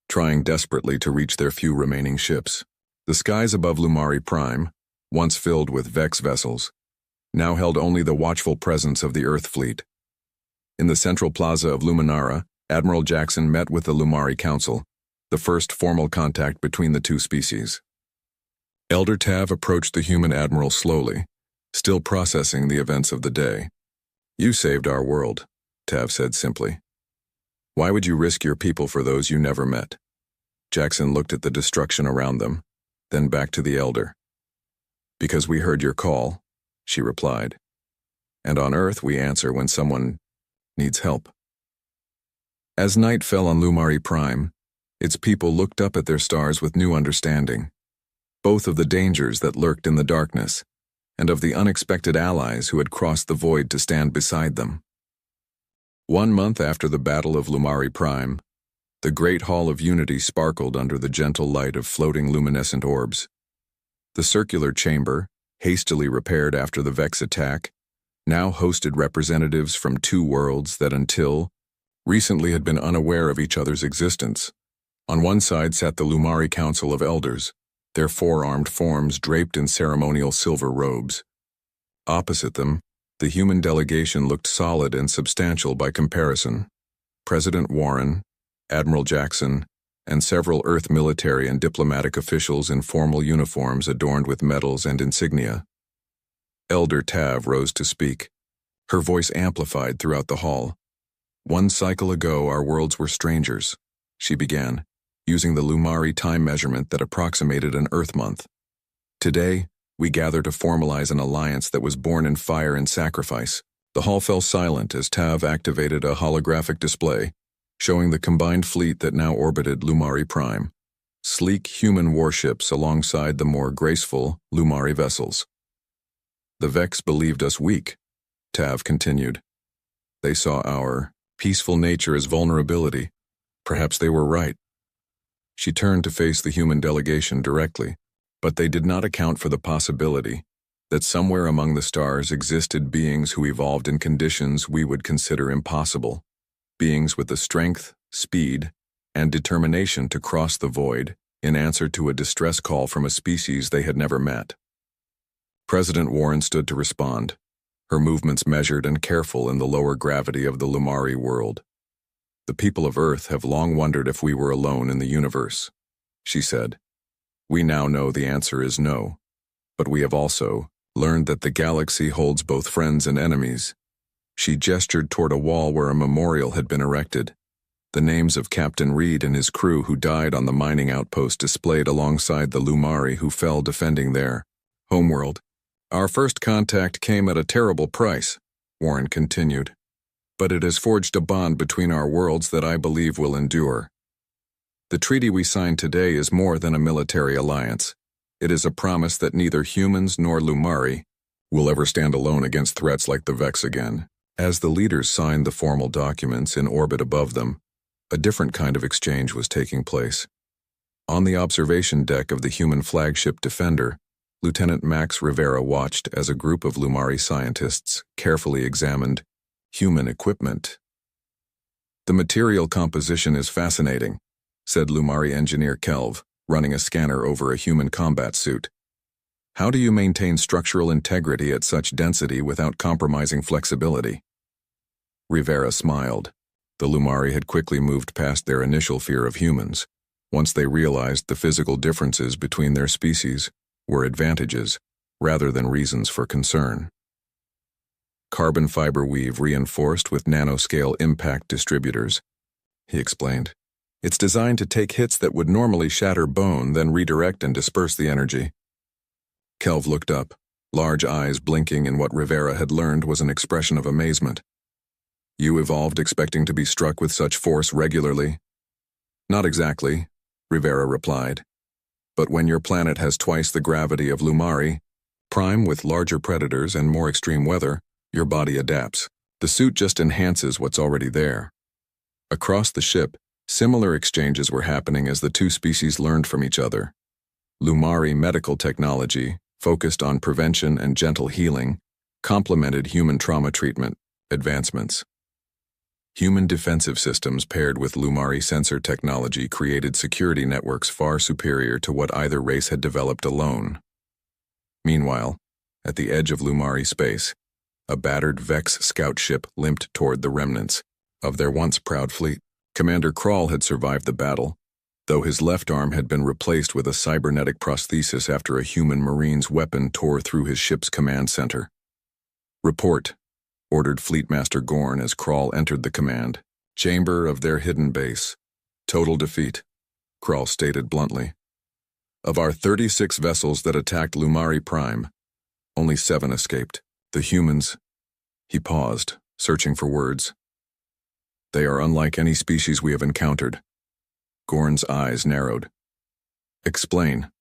trying desperately to reach their few remaining ships. The skies above Lumari Prime, once filled with Vex vessels, now held only the watchful presence of the Earth fleet. In the central plaza of Luminara, Admiral Jackson met with the Lumari Council, the first formal contact between the two species. Elder Tav approached the human admiral slowly, still processing the events of the day. You saved our world, Tav said simply. Why would you risk your people for those you never met? Jackson looked at the destruction around them, then back to the Elder. Because we heard your call, she replied. And on Earth we answer when someone needs help. As night fell on Lumari Prime, its people looked up at their stars with new understanding, both of the dangers that lurked in the darkness and of the unexpected allies who had crossed the void to stand beside them. 1 month after the Battle of Lumari Prime, the Great Hall of Unity sparkled under the gentle light of floating luminescent orbs. The circular chamber, hastily repaired after the Vex attack, now hosted representatives from 2 worlds that until recently had been unaware of each other's existence. On one side sat the Lumari Council of Elders, their 4-armed forms draped in ceremonial silver robes. Opposite them, the human delegation looked solid and substantial by comparison. President Warren, Admiral Jackson, and several Earth military and diplomatic officials in formal uniforms adorned with medals and insignia. Elder Tav rose to speak, her voice amplified throughout the hall. 1 cycle ago our worlds were strangers, she began, using the Lumari time measurement that approximated an Earth month. Today, we gather to formalize an alliance that was born in fire and sacrifice. The hall fell silent as Tav activated a holographic display, showing the combined fleet that now orbited Lumari Prime. sleek human warships alongside the more graceful Lumari vessels. The Vex believed us weak, Tav continued. They saw our peaceful nature as vulnerability. Perhaps they were right. She turned to face the human delegation directly, but they did not account for the possibility that somewhere among the stars existed beings who evolved in conditions we would consider impossible, beings with the strength, speed, and determination to cross the void in answer to a distress call from a species they had never met. President Warren stood to respond, her movements measured and careful in the lower gravity of the Lumari world. The people of Earth have long wondered if we were alone in the universe, she said. We now know the answer is no, but we have also learned that the galaxy holds both friends and enemies. She gestured toward a wall where a memorial had been erected. The names of Captain Reed and his crew who died on the mining outpost displayed alongside the Lumari who fell defending their homeworld. Our first contact came at a terrible price, Warren continued, but it has forged a bond between our worlds that I believe will endure. The treaty we signed today is more than a military alliance. It is a promise that neither humans nor Lumari will ever stand alone against threats like the Vex again. As the leaders signed the formal documents in orbit above them, a different kind of exchange was taking place. On the observation deck of the human flagship Defender, Lieutenant Max Rivera watched as a group of Lumari scientists carefully examined human equipment. The material composition is fascinating, said Lumari engineer Kelv, running a scanner over a human combat suit. How do you maintain structural integrity at such density without compromising flexibility? Rivera smiled. The Lumari had quickly moved past their initial fear of humans. Once they realized the physical differences between their species were advantages rather than reasons for concern. Carbon fiber weave reinforced with nanoscale impact distributors, he explained. It's designed to take hits that would normally shatter bone, then redirect and disperse the energy. Kelv looked up, large eyes blinking in what Rivera had learned was an expression of amazement. You evolved expecting to be struck with such force regularly? Not exactly, Rivera replied. But when your planet has twice the gravity of Lumari, prime with larger predators and more extreme weather, your body adapts. The suit just enhances what's already there. Across the ship, similar exchanges were happening as the two species learned from each other. Lumari medical technology, focused on prevention and gentle healing, complemented human trauma treatment advancements. Human defensive systems paired with Lumari sensor technology created security networks far superior to what either race had developed alone. Meanwhile, at the edge of Lumari space, a battered Vex scout ship limped toward the remnants of their once proud fleet. Commander Krall had survived the battle, though his left arm had been replaced with a cybernetic prosthesis after a human Marine's weapon tore through his ship's command center. Report, ordered Fleetmaster Gorn as Krall entered the command chamber of their hidden base. Total defeat, Krall stated bluntly. Of our 36 vessels that attacked Lumari Prime, only 7 escaped. The humans. He paused, searching for words. They are unlike any species we have encountered. Gorn's eyes narrowed. Explain.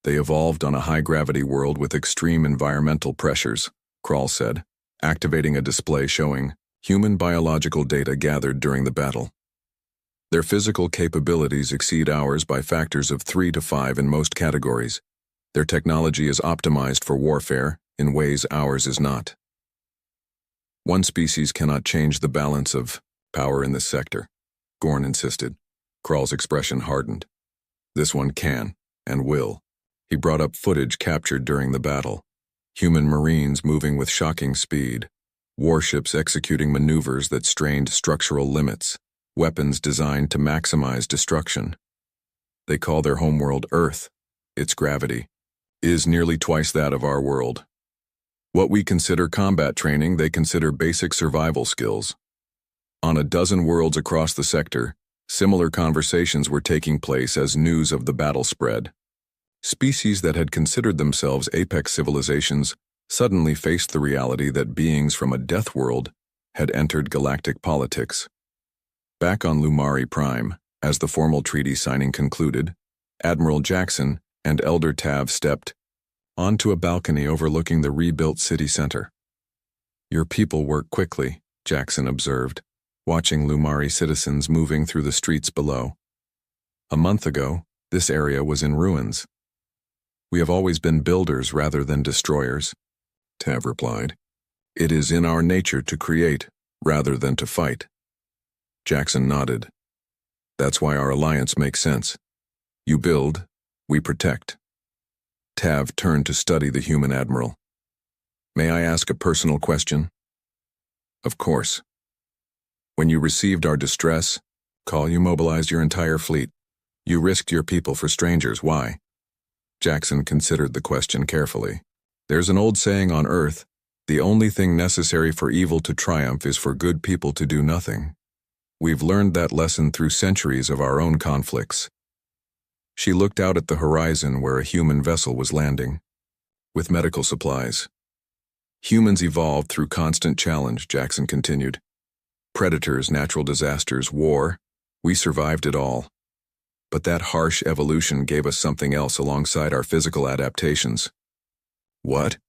They evolved on a high-gravity world with extreme environmental pressures, Krall said, activating a display showing human biological data gathered during the battle. Their physical capabilities exceed ours by factors of 3 to 5 in most categories. Their technology is optimized for warfare in ways ours is not. One species cannot change the balance of power in this sector, Gorn insisted. Krall's expression hardened. This one can, and will. He brought up footage captured during the battle. Human Marines moving with shocking speed, warships executing maneuvers that strained structural limits, weapons designed to maximize destruction. They call their homeworld Earth. Its gravity is nearly twice that of our world. What we consider combat training, they consider basic survival skills. On a dozen worlds across the sector, similar conversations were taking place as news of the battle spread. Species that had considered themselves apex civilizations suddenly faced the reality that beings from a death world had entered galactic politics. Back on Lumari Prime, As the formal treaty signing concluded, Admiral Jackson and Elder Tav stepped onto a balcony overlooking the rebuilt city center. "Your people work quickly," Jackson observed, watching Lumari citizens moving through the streets below. "A month ago, this area was in ruins." "We have always been builders rather than destroyers," Tav replied. "It is in our nature to create rather than to fight." Jackson nodded. "That's why our alliance makes sense. You build, we protect." Tav turned to study the human admiral. "May I ask a personal question?" "Of course." "When you received our distress call, you mobilized your entire fleet. You risked your people for strangers. Why?" Jackson considered the question carefully. "There's an old saying on Earth, the only thing necessary for evil to triumph is for good people to do nothing. We've learned that lesson through centuries of our own conflicts." She looked out at the horizon where a human vessel was landing, with medical supplies. "Humans evolved through constant challenge," Jackson continued. "Predators, natural disasters, war. We survived it all. But that harsh evolution gave us something else alongside our physical adaptations." "What?"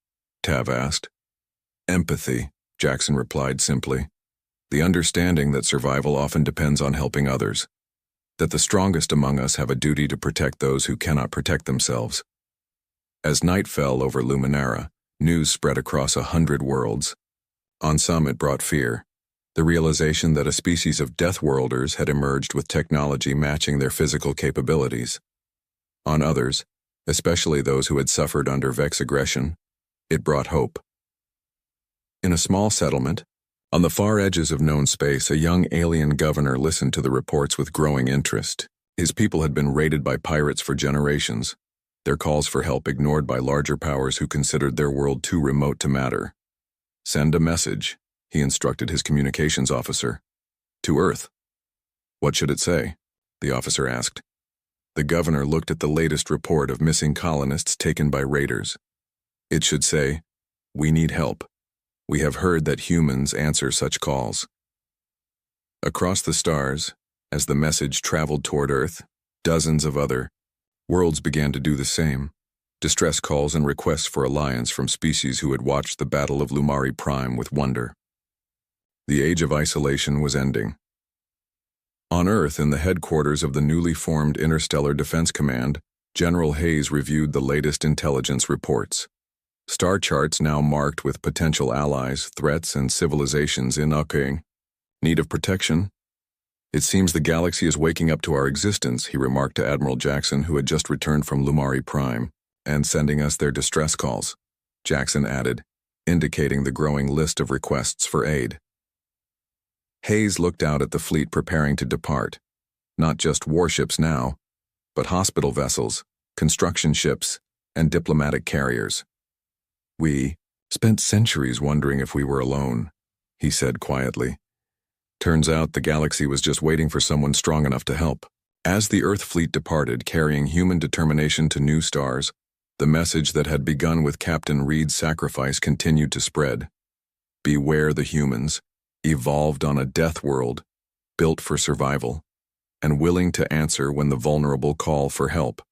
Tav asked. "Empathy," Jackson replied simply. "The understanding that survival often depends on helping others. That the strongest among us have a duty to protect those who cannot protect themselves." As night fell over Luminara, news spread across 100 worlds. On some it brought fear, the realization that a species of Deathworlders had emerged with technology matching their physical capabilities. On others, especially those who had suffered under Vex aggression, it brought hope. In a small settlement, on the far edges of known space, a young alien governor listened to the reports with growing interest. His people had been raided by pirates for generations, their calls for help ignored by larger powers who considered their world too remote to matter. "Send a message," he instructed his communications officer. "To Earth." "What should it say?" the officer asked. The governor looked at the latest report of missing colonists taken by raiders. "It should say, 'We need help. We have heard that humans answer such calls.'" Across the stars, as the message traveled toward Earth, dozens of other worlds began to do the same. Distress calls and requests for alliance from species who had watched the Battle of Lumari Prime with wonder. The age of isolation was ending. On Earth, in the headquarters of the newly formed Interstellar Defense Command, General Hayes reviewed the latest intelligence reports. Star charts now marked with potential allies, threats, and civilizations in occurring need of protection. "It seems the galaxy is waking up to our existence," he remarked to Admiral Jackson, who had just returned from Lumari Prime, "and sending us their distress calls." Jackson added, indicating the growing list of requests for aid. Hayes looked out at the fleet preparing to depart. Not just warships now, but hospital vessels, construction ships, and diplomatic carriers. "We spent centuries wondering if we were alone," he said quietly. "Turns out the galaxy was just waiting for someone strong enough to help." As the Earth fleet departed, carrying human determination to new stars, the message that had begun with Captain Reed's sacrifice continued to spread. Beware the humans, evolved on a death world, built for survival, and willing to answer when the vulnerable call for help.